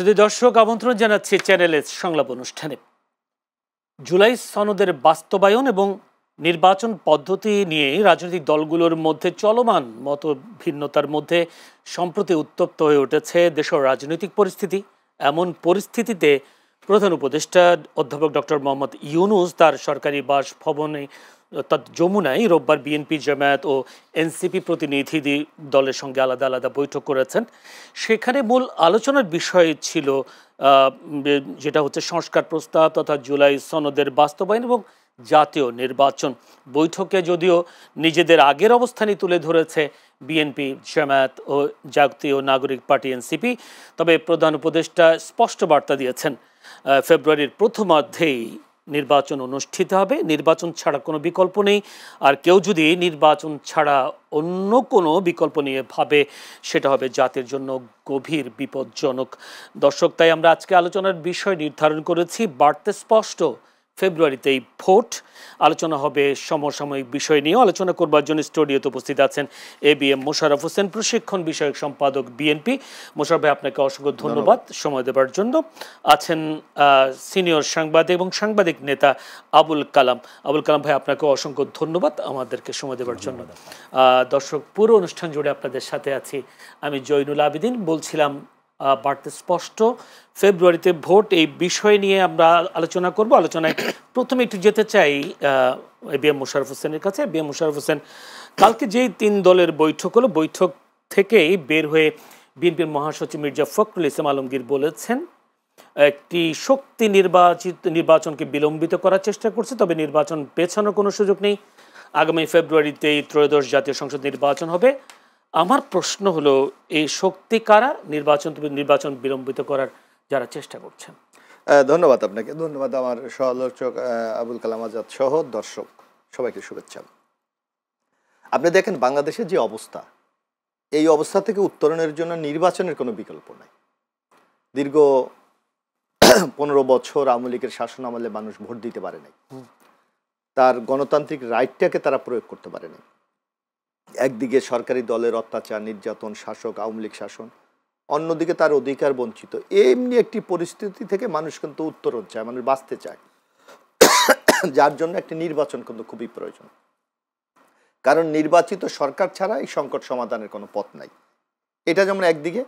উপস্থিতি দর্শক আমন্ত্রণ জানাচ্ছি চ্যানেলের সংলাপ অনুষ্ঠানে। জুলাই সনদের বাস্তবায়ন এবং নির্বাচন পদ্ধতি নিয়ে রাজনৈতিক দলগুলোর মধ্যে চলমান মত ভিন্নতার মধ্যে সম্প্রতি উত্তপ্ত হয়ে উঠেছে দেশের রাজনৈতিক পরিস্থিতি। এমন পরিস্থিতিতে প্রধান উপদেষ্টা অধ্যাপক ডক্টর মোহাম্মদ ইউনূস তার সরকারি বাসভবনে অর্থাৎ যমুনায় রোববার বিএনপি, জামায়াত ও এনসিপি প্রতিনিধি দলের সঙ্গে আলাদা আলাদা বৈঠক করেছেন। সেখানে মূল আলোচনার বিষয় ছিল যেটা হচ্ছে সংস্কার প্রস্তাব তথা জুলাই সনদের বাস্তবায়ন এবং জাতীয় নির্বাচন। বৈঠকে যদিও নিজেদের আগের অবস্থানই তুলে ধরেছে বিএনপি, জামায়াত ও জাতীয় নাগরিক পার্টি এনসিপি, তবে প্রধান উপদেষ্টা স্পষ্ট বার্তা দিয়েছেন ফেব্রুয়ারির প্রথমার্ধেই নির্বাচন অনুষ্ঠিত হবে, নির্বাচন ছাড়া কোনো বিকল্প নেই। আর কেউ যদি নির্বাচন ছাড়া অন্য কোনো বিকল্প নিয়ে ভাবে সেটা হবে জাতির জন্য গভীর বিপজ্জনক। দর্শক, তাই আমরা আজকে আলোচনার বিষয় নির্ধারণ করেছি বাড়তে স্পষ্ট ফেব্রুয়ারিতেই ভোট। আলোচনা হবে সমসাময়িক বিষয় নিয়েও। আলোচনা করবার জন্য স্টুডিওতে উপস্থিত আছেন ABM মোশাররফ হোসেন, প্রশিক্ষণ বিষয়ক সম্পাদক বিএনপি। মোশাররফ ভাই, আপনাকে অসংখ্য ধন্যবাদ সময় দেওয়ার জন্য। আছেন সিনিয়র সাংবাদিক এবং সাংবাদিক নেতা আবুল কালাম। আবুল কালাম ভাই, আপনাকে অসংখ্য ধন্যবাদ আমাদেরকে সময় দেওয়ার জন্য। দর্শক, পুরো অনুষ্ঠান জুড়ে আপনাদের সাথে আছি আমি জয়নুল আবেদিন। বলছিলাম বাড়তে স্পষ্ট ফেব্রুয়ারিতে ভোট, এই বিষয় নিয়ে আমরা আলোচনা করব। আলোচনায় প্রথমে একটু যেতে চাই ABM মোশাররফ হোসেনের কাছে। ABM মোশাররফ হোসেন, কালকে যেই 3 দলের বৈঠক হলো, বৈঠক থেকেই বের হয়ে বিএনপির মহাসচিব মির্জা ফখরুল ইসলাম আলমগীর বলেছেন একটি শক্তি নির্বাচনকে বিলম্বিত করার চেষ্টা করছে, তবে নির্বাচন পেছানোর কোনো সুযোগ নেই। আগামী ফেব্রুয়ারিতেই ত্রয়োদশ জাতীয় সংসদ নির্বাচন হবে। আমার প্রশ্ন হলো, এই শক্তি কারা নির্বাচন বিলম্বিত করার যারা চেষ্টা করছেন? ধন্যবাদ আপনাকে, ধন্যবাদ আমার সহ-আলোচক আবুল কালাম আজাদ সহ দর্শক সবাইকে শুভেচ্ছা। আপনি দেখেন বাংলাদেশের যে অবস্থা, এই অবস্থা থেকে উত্তরণের জন্য নির্বাচনের কোনো বিকল্প নাই। দীর্ঘ 15 বছর আওয়ামী লীগের শাসন আমলে মানুষ ভোট দিতে পারে নাই, তার গণতান্ত্রিক রাইটটাকে তারা প্রয়োগ করতে পারে নাই। একদিকে সরকারি দলের অত্যাচার, নির্যাতন, শাসক আওয়ামী লীগ শাসন, অন্যদিকে তার অধিকার বঞ্চিত। এমনি একটি পরিস্থিতি থেকে মানুষ কিন্তু উত্তরণ চায়, মানুষ বাঁচতে চায়, যার জন্য একটি নির্বাচন কিন্তু খুবই প্রয়োজন। কারণ নির্বাচিত সরকার ছাড়া এই সংকট সমাধানের কোনো পথ নাই। এটা যেমন একদিকে,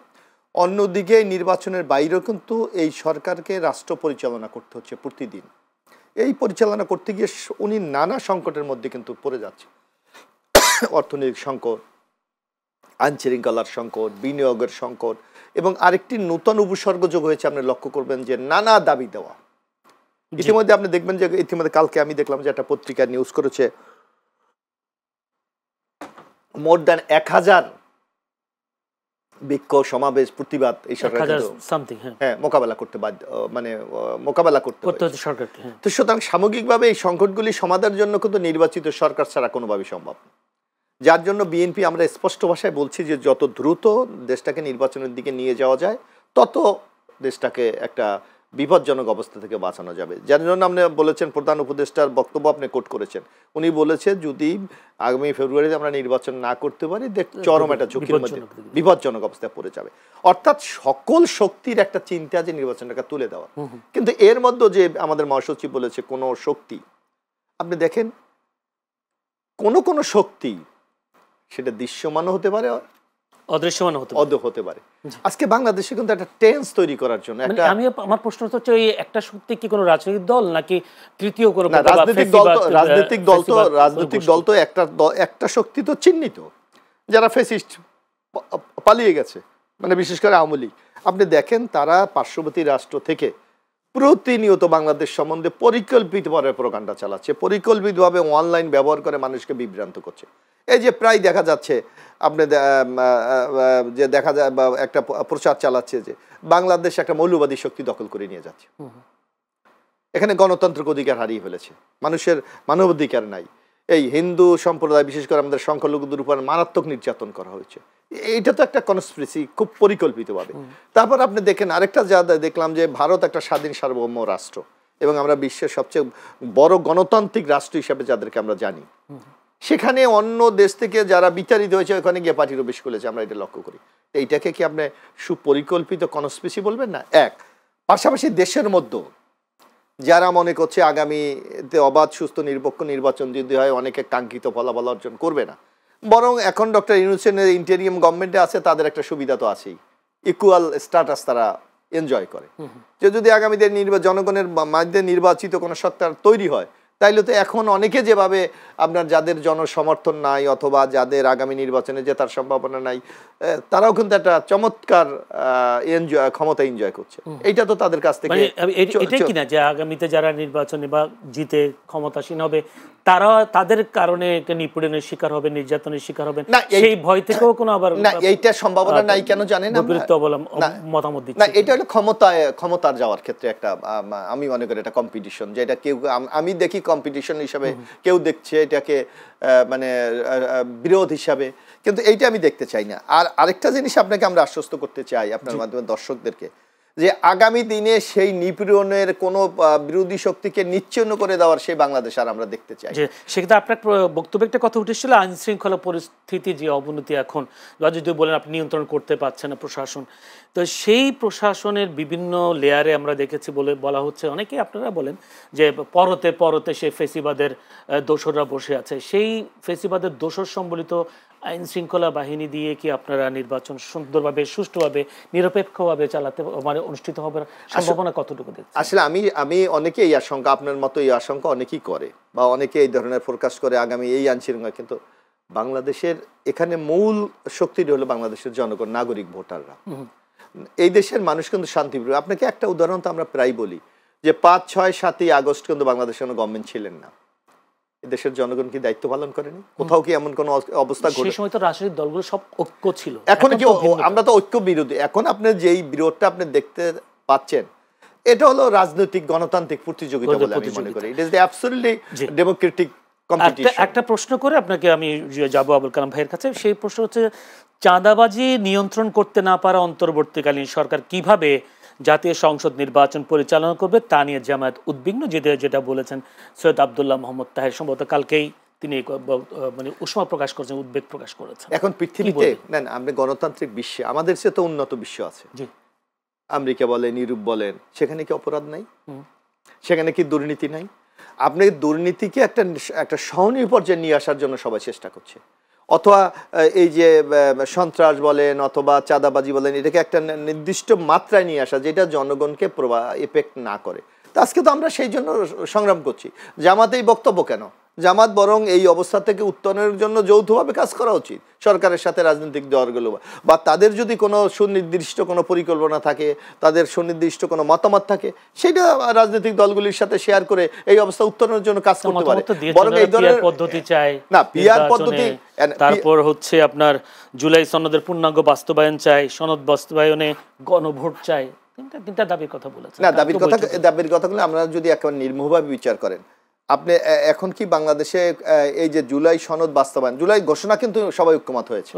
অন্যদিকে নির্বাচনের বাইরেও কিন্তু এই সরকারকে রাষ্ট্র পরিচালনা করতে হচ্ছে প্রতিদিন। এই পরিচালনা করতে গিয়ে উনি নানা সংকটের মধ্যে কিন্তু পড়ে যাচ্ছে। অর্থনৈতিক সংকট, আইনশৃঙ্খলার সংকট, বিনিয়োগের সংকট, এবং আরেকটি নতুন উপসর্গ যোগ হয়েছে। আপনি লক্ষ্য করবেন যে নানা দাবি দেওয়া। ইতিমধ্যে আপনি দেখবেন যে ইতিমধ্যে কালকে আমি দেখলাম যে একটা পত্রিকা নিউজ করেছে মোর দ্যান 1000 বিক্ষোভ, সমাবেশ, প্রতিবাদ এই সরকার মোকাবেলা করতে বাধ্য, মানে মোকাবেলা করতে হচ্ছে সরকারকে। তো সুতরাং সামগ্রিকভাবে এই সংকটগুলি সমাধানের জন্য কিন্তু নির্বাচিত সরকার ছাড়া কোনোভাবেই সম্ভব না। যার জন্য বিএনপি আমরা স্পষ্ট ভাষায় বলছি যে যত দ্রুত দেশটাকে নির্বাচনের দিকে নিয়ে যাওয়া যায় তত দেশটাকে একটা বিপজ্জনক অবস্থা থেকে বাঁচানো যাবে। যার জন্য আপনি বলেছেন, প্রধান উপদেষ্টার বক্তব্য আপনি কোট করেছেন, উনি বলেছেন যদি আগামী ফেব্রুয়ারিতে আমরা নির্বাচন না করতে পারি চরম একটা ঝুঁকির মধ্যে, বিপজ্জনক অবস্থায় পড়ে যাবে। অর্থাৎ সকল শক্তির একটা চিন্তা যে নির্বাচনটাকে তুলে দেওয়া। কিন্তু এর মধ্যে যে আমাদের মহাসচিব বলেছে কোন শক্তি, আপনি দেখেন কোন শক্তি সেটা দৃশ্যমান হতে পারে, অদৃশ্যমান হতে পারে। আজকে বাংলাদেশে কিন্তু একটা টেন্স তৈরি করার জন্য আমার প্রশ্ন হচ্ছে ওই একটা শক্তি কি কোনো রাজনৈতিক দল নাকি তৃতীয় কোনো রাজনৈতিক দল তো একটা শক্তি তো চিহ্নিত, যারা ফ্যাসিস্ট পালিয়ে গেছে, মানে বিশেষ করে আওয়ামী লীগ। আপনি দেখেন তারা পার্শ্ববর্তী রাষ্ট্র থেকে প্রতিনিয়ত বাংলাদেশ সম্বন্ধে পরিকল্পিতভাবে প্রোপাগান্ডা চালাচ্ছে, পরিকল্পিতভাবে অনলাইন ব্যবহার করে মানুষকে বিভ্রান্ত করছে। এই যে প্রায় দেখা যাচ্ছে আপনি যে দেখা যায় বা একটা প্রচার চালাচ্ছে যে বাংলাদেশ একটা মৌলবাদী শক্তি দখল করে নিয়ে যাচ্ছে, এখানে গণতান্ত্রিক অধিকার হারিয়ে ফেলেছে, মানুষের মানবাধিকার নাই, এই হিন্দু সম্প্রদায় বিশেষ করে আমাদের সংখ্যালঘুদের উপর মারাত্মক নির্যাতন করা হয়েছে। এইটা তো একটা কনস্পিরেসি, খুব পরিকল্পিতভাবে। তারপর আপনি দেখেন আরেকটা যা দেখলাম যে ভারত একটা স্বাধীন সার্বভৌম রাষ্ট্র এবং আমরা বিশ্বের সবচেয়ে বড় গণতান্ত্রিক রাষ্ট্র হিসাবে যাদেরকে আমরা জানি, সেখানে অন্য দেশ থেকে যারা বিচারিত হয়েছে ওখানে গিয়ে পার্টির অফিস খুলেছে, আমরা এটা লক্ষ্য করি। এইটাকে কি আপনি সুপরিকল্পিত কনস্পিরেসি বলবেন না? এক, পাশাপাশি দেশের মধ্যে যারা মনে করছে আগামীতে অবাধ সুস্থ নিরপেক্ষ নির্বাচন যদি হয় অনেকে কাঙ্ক্ষিত ফলাফল অর্জন করবে না, বরং এখন ডক্টর ইউনূসের ইন্টেরিয়াম গভর্নমেন্টে আছে, তাদের একটা সুবিধা তো আছেই, ইকুয়াল স্ট্যাটাস তারা এনজয় করে। যে যদি আগামীদের জনগণের মাধ্যমে নির্বাচিত কোনো সত্তার তৈরি হয়, তাইলে তো এখন অনেকে যেভাবে আপনার যাদের জনসমর্থন নাই অথবা যাদের আগামী নির্বাচনে জেতার সম্ভাবনা নাই, তারাও কিন্তু একটা চমৎকার ক্ষমতা এনজয় করছে। এইটা তো তাদের কাছ থেকে এটাই কিনা যে আগামীতে যারা নির্বাচনে বা জিতে ক্ষমতাসীন হবে তারা তাদের কারণে নিপীড়নের শিকার হবে, নির্যাতনের শিকার হবে, সেই ভয় থেকেও কোনো আবার না, এইটা সম্ভাবনা নাই কেন জানেন? মতামত দিচ্ছে না, এটা হলো ক্ষমতার যাওয়ার ক্ষেত্রে একটা, আমি মনে করি এটা কম্পিটিশন, যে এটা কেউ, আমি দেখি কম্পিটিশন হিসাবে, কেউ দেখছে এটাকে মানে বিরোধ হিসাবে, কিন্তু এইটা আমি দেখতে চাই না। আর আরেকটা জিনিস আপনাকে আমরা আশ্বস্ত করতে চাই আপনার মাধ্যমে দর্শকদেরকে, যে আগামী দিনে সেই নিপীড়নের কোনো বিরোধী শক্তিকে নিচ্ছিন্ন করে দেওয়ার সেই বাংলাদেশ আর আমরা দেখতে চাই। সেক্ষেত্রে আপনার বক্তব্যে একটা কথা উঠেছিল, আইন শৃঙ্খলা পরিস্থিতি যে অবনতি এখন, যদি বলেন আপনি নিয়ন্ত্রণ করতে পারছেন না প্রশাসন, তো সেই প্রশাসনের বিভিন্ন লেয়ারে আমরা দেখেছি বলে বলা হচ্ছে, অনেকেই আপনারা বলেন যে পরতে পরতে সেই ফেসিবাদের দোসররা বসে আছে, সেই ফেসিবাদের দোসর সম্বলিত আইন শৃঙ্খলা বাহিনী দিয়ে কি আপনারা নির্বাচন সুন্দরভাবে, সুষ্ঠুভাবে, নিরপেক্ষভাবে চালাতে মানে অনুষ্ঠিত হবার সম্ভাবনা কতটুকু দেখছেন? আসলে আমি অনেকে এই আশঙ্কা, আপনার মতো এই আশঙ্কা অনেকেই করে বা অনেকে এই ধরনের ফোরকাস্ট করে আগামী এই আইন শৃঙ্খলা, কিন্তু বাংলাদেশের এখানে মূল শক্তিটি হলো বাংলাদেশের জনগণ, নাগরিক ভোটাররা। এই দেশের মানুষ কিন্তু শান্তিপ্রিয়। আপনাকে একটা উদাহরণ তো আমরা প্রায় বলি যে 5, 6, 7 আগস্ট কিন্তু বাংলাদেশে কোনো গভর্নমেন্ট ছিলেন না। দেশের জনগণ কি দায়িত্ব পালন করেনি? কোথাও কি এমন কোন অবস্থা ঘটে? সেই সময় তো রাজনৈতিক দলগুলো সব ঐক্য ছিল, এখন কি আমরা তো ঐক্য বিরোধী। এখন আপনি যেই বিরোধটা আপনি দেখতে পাচ্ছেন, এটা হলো রাজনৈতিক গণতান্ত্রিক প্রতিযোগিতা বলে আমি মনে করি। It is the absolutely Democratic competition. একটা প্রশ্ন করে আপনাকে আমি যাব আবুল কালাম ভাইয়ের কাছে। সেই প্রশ্ন হচ্ছে, চাঁদাবাজি নিয়ন্ত্রণ করতে না পারা অন্তর্বর্তীকালীন সরকার কিভাবে জাতীয় সংসদ নির্বাচন পরিচালনা করবে তা নিয়ে জামায়াত উদ্বিগ্ন, যেটা বলেছেন সৈয়দ আব্দুল্লাহ মোহাম্মদ তাহের, সম্ভবত কালকেই তিনি মানে উষ্মা প্রকাশ করেছেন, উদ্বেগ প্রকাশ করেছেন। এখন পৃথিবীতে না, আপনি গণতান্ত্রিক বিশ্বে, আমাদের চেয়ে তো উন্নত বিশ্ব আছে, আমেরিকা বলেন, ইউরোপ বলেন, সেখানে কি অপরাধ নাই? সেখানে কি দুর্নীতি নাই? আপনি দুর্নীতিকে একটা সহনীয় পর্যায়ে নিয়ে আসার জন্য সবাই চেষ্টা করছে, অথবা এই যে সন্ত্রাস বলেন অথবা চাঁদাবাজি বলেন, এটাকে একটা নির্দিষ্ট মাত্রায় নিয়ে আসা, যেটা জনগণকে এফেক্ট না করে। তো আজকে তো আমরা সেই জন্য সংগ্রাম করছি। জামাত এই বক্তব্য কেন? জামাত বরং এই অবস্থা থেকে উত্তরণের জন্য যৌথভাবে কাজ করা উচিত সরকারের সাথে, রাজনৈতিক দলগুলো, বা তাদের যদি কোনো সুনির্দিষ্ট কোনো পরিকল্পনা থাকে, তাদের সুনির্দিষ্ট কোনো মতামত থাকে, সেটা রাজনৈতিক দলগুলির সাথে শেয়ার করে এই অবস্থা উত্তরণের জন্য কাজ করতে পারে। বরং এই ধরনের পদ্ধতি চাই না, পিআর পদ্ধতি, তারপর হচ্ছে আপনার জুলাই সনদের পূর্ণাঙ্গ বাস্তবায়ন চাই, সনদ বাস্তবায়নে গণভোট চাই, তিনটা দাবির কথা বলেছেন। না, দাবির কথাগুলো আমরা যদি একেবারে নির্মোহভাবে বিচার করেন, আপনি এখন কি বাংলাদেশে এই যে জুলাই সনদ বাস্তবায়ন, জুলাই ঘোষণা কিন্তু সবাই ঐক্যমত হয়েছে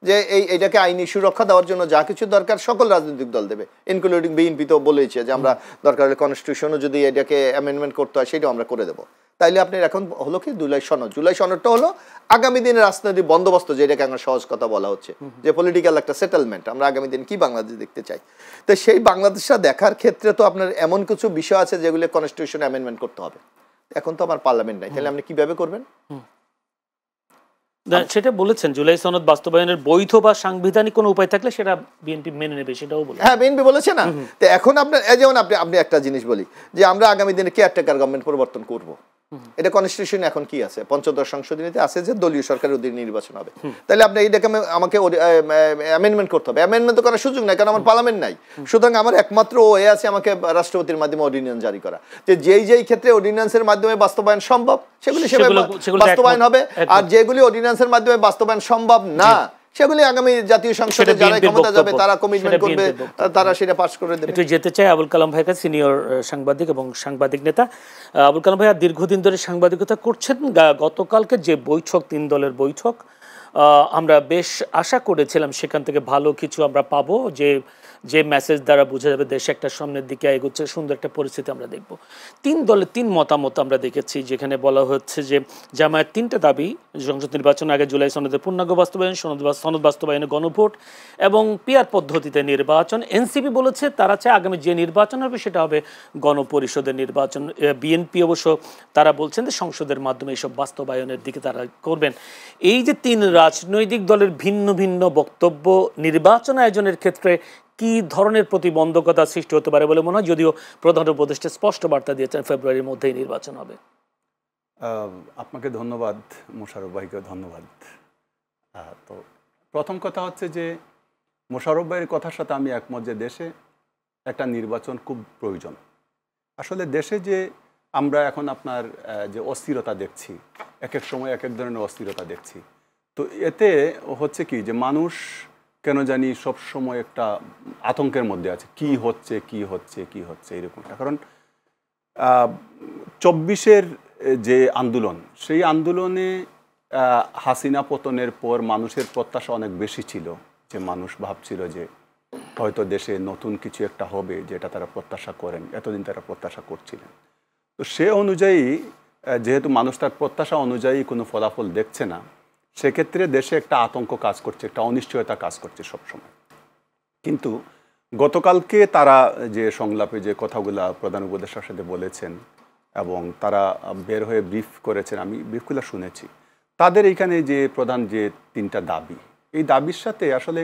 যে এইটাকে আইনি সুরক্ষা দেওয়ার জন্য যা কিছু দরকার সকল রাজনৈতিক দল দেবে, ইনক্লুডিং বিএনপি তো বলেছে যে আমরা দরকার হলে কনস্টিটিউশনও যদি এটাকে অ্যামেন্ডমেন্ট করতে হয় সেটাও আমরা করে দেবো। তাইলে আপনার এখন হলো কি জুলাই সনদটা হলো আগামী দিনের রাজনৈতিক বন্দোবস্ত, যেটাকে আমরা সহজ কথা বলা হচ্ছে যে পলিটিক্যাল একটা সেটেলমেন্ট, আমরা আগামী দিন কি বাংলাদেশ দেখতে চাই। তো সেই বাংলাদেশটা দেখার ক্ষেত্রে তো আপনার এমন কিছু বিষয় আছে যেগুলো কনস্টিটিউশন অ্যামেন্ডমেন্ট করতে হবে। এখন তো আমার পার্লামেন্ট নাই, তাহলে আপনি কিভাবে করবেন? সেটা বলেছেন, জুলাই সনদ বাস্তবায়নের বৈধ বা সাংবিধানিক কোনো উপায় থাকলে সেটা বিএনপি মেনে নেবে, সেটাও বলে। হ্যাঁ, বিএনপি বলেছে না। তো এখন আপনার যেমন আপনি একটা জিনিস বলি যে আমরা আগামী দিনে কেয়ারটেকার গভর্নমেন্ট পরিবর্তন করব, এটা কনস্টিটিউশন এখন কি আছে, পঞ্চদশ সংশোধনীতে আছে যে দলীয় সরকারের অধীনে নির্বাচন হবে। তাহলে আপনি এইটাকে আমাকে অ্যামেন্ডমেন্ট করতে হবে। অ্যামেন্ডমেন্ট তো করার সুযোগ নাই, কারণ আমার পার্লামেন্ট নাই। সুতরাং আমার একমাত্র ওয়ে আছে আমাকে রাষ্ট্রপতির মাধ্যমে অর্ডিন্যান্স জারি করা, যে যেই ক্ষেত্রে অর্ডিন্যান্সের মাধ্যমে বাস্তবায়ন সম্ভব সেগুলি বাস্তবায়ন হবে, আর যেগুলি অর্ডিন্যান্সের মাধ্যমে বাস্তবায়ন সম্ভব না সেগুলি আগামী জাতীয় সংসদে যারা ক্ষমতা যাবে তারা কমিটমেন্ট করবে, তারা সেটা পাস করে দেবে। একটু যেতে চাই আবুল কালাম ভাইয়ের কাছে, সিনিয়র সাংবাদিক এবং সাংবাদিক নেতা। আবুল কালাম ভাইয়া দীর্ঘদিন ধরে সাংবাদিকতা করছেন। গতকালকে যে বৈঠক, 3 দলের বৈঠক, আমরা বেশ আশা করেছিলাম সেখান থেকে ভালো কিছু আমরা পাবো, যে যে মেসেজ দ্বারা বোঝা যাবে দেশ একটা সামনের দিকে এগোচ্ছে, সুন্দর একটা পরিস্থিতি আমরা দেখব। তিন দলের তিন মতামত আমরা দেখেছি, যেখানে বলা হচ্ছে যে জামায়াত তিনটা দাবি: সংসদ নির্বাচন আগে জুলাই সনদের পূর্ণাঙ্গ বাস্তবায়ন, সনদ বাস্তবায়নে গণভোট এবং পিআর পদ্ধতিতে নির্বাচন। এনসিপি বলেছে তারা চায় আগামী যে নির্বাচন হবে সেটা হবে গণপরিষদের নির্বাচন। বিএনপি অবশ্য তারা বলছেন যে সংসদের মাধ্যমে এইসব বাস্তবায়নের দিকে তারা করবেন। এই যে তিন রাজনৈতিক দলের ভিন্ন ভিন্ন বক্তব্য নির্বাচন আয়োজনের ক্ষেত্রে কি ধরনের প্রতিবন্ধকতা সৃষ্টি হতে পারে বলে মনে হয়, যদিও প্রধান উপদেষ্টা স্পষ্ট বার্তা দিয়েছেন ফেব্রুয়ারির মধ্যেই নির্বাচন হবে? আপনাকে ধন্যবাদ, মোশাররফ ভাইকে ধন্যবাদ। তো প্রথম কথা হচ্ছে যে মোশাররফ ভাইয়ের কথার সাথে আমি একমত যে দেশে একটা নির্বাচন খুব প্রয়োজন। আসলে দেশে যে আমরা এখন আপনার যে অস্থিরতা দেখছি, এক এক সময় এক এক ধরনের অস্থিরতা দেখছি, তো এতে হচ্ছে কি যে মানুষ কেন জানি সব সময় একটা আতঙ্কের মধ্যে আছে, কি হচ্ছে কি হচ্ছে কি হচ্ছে এরকমটা। কারণ 24-এর যে আন্দোলন, সেই আন্দোলনে হাসিনা পতনের পর মানুষের প্রত্যাশা অনেক বেশি ছিল, যে মানুষ ভাবছিল যে হয়তো দেশে নতুন কিছু একটা হবে, যেটা তারা প্রত্যাশা করেন, এতদিন তারা প্রত্যাশা করছিলেন। তো সে অনুযায়ী যেহেতু মানুষ তার প্রত্যাশা অনুযায়ী কোনো ফলাফল দেখছে না, সেক্ষেত্রে দেশে একটা আতঙ্ক কাজ করছে, একটা অনিশ্চয়তা কাজ করছে সবসময়। কিন্তু গতকালকে তারা যে সংলাপে যে কথাগুলো প্রধান উপদেষ্টার সাথে বলেছেন এবং তারা বের হয়ে ব্রিফ করেছেন, আমি ব্রিফগুলো শুনেছি। তাদের এইখানে যে প্রধান যে তিনটা দাবি, এই দাবির সাথে আসলে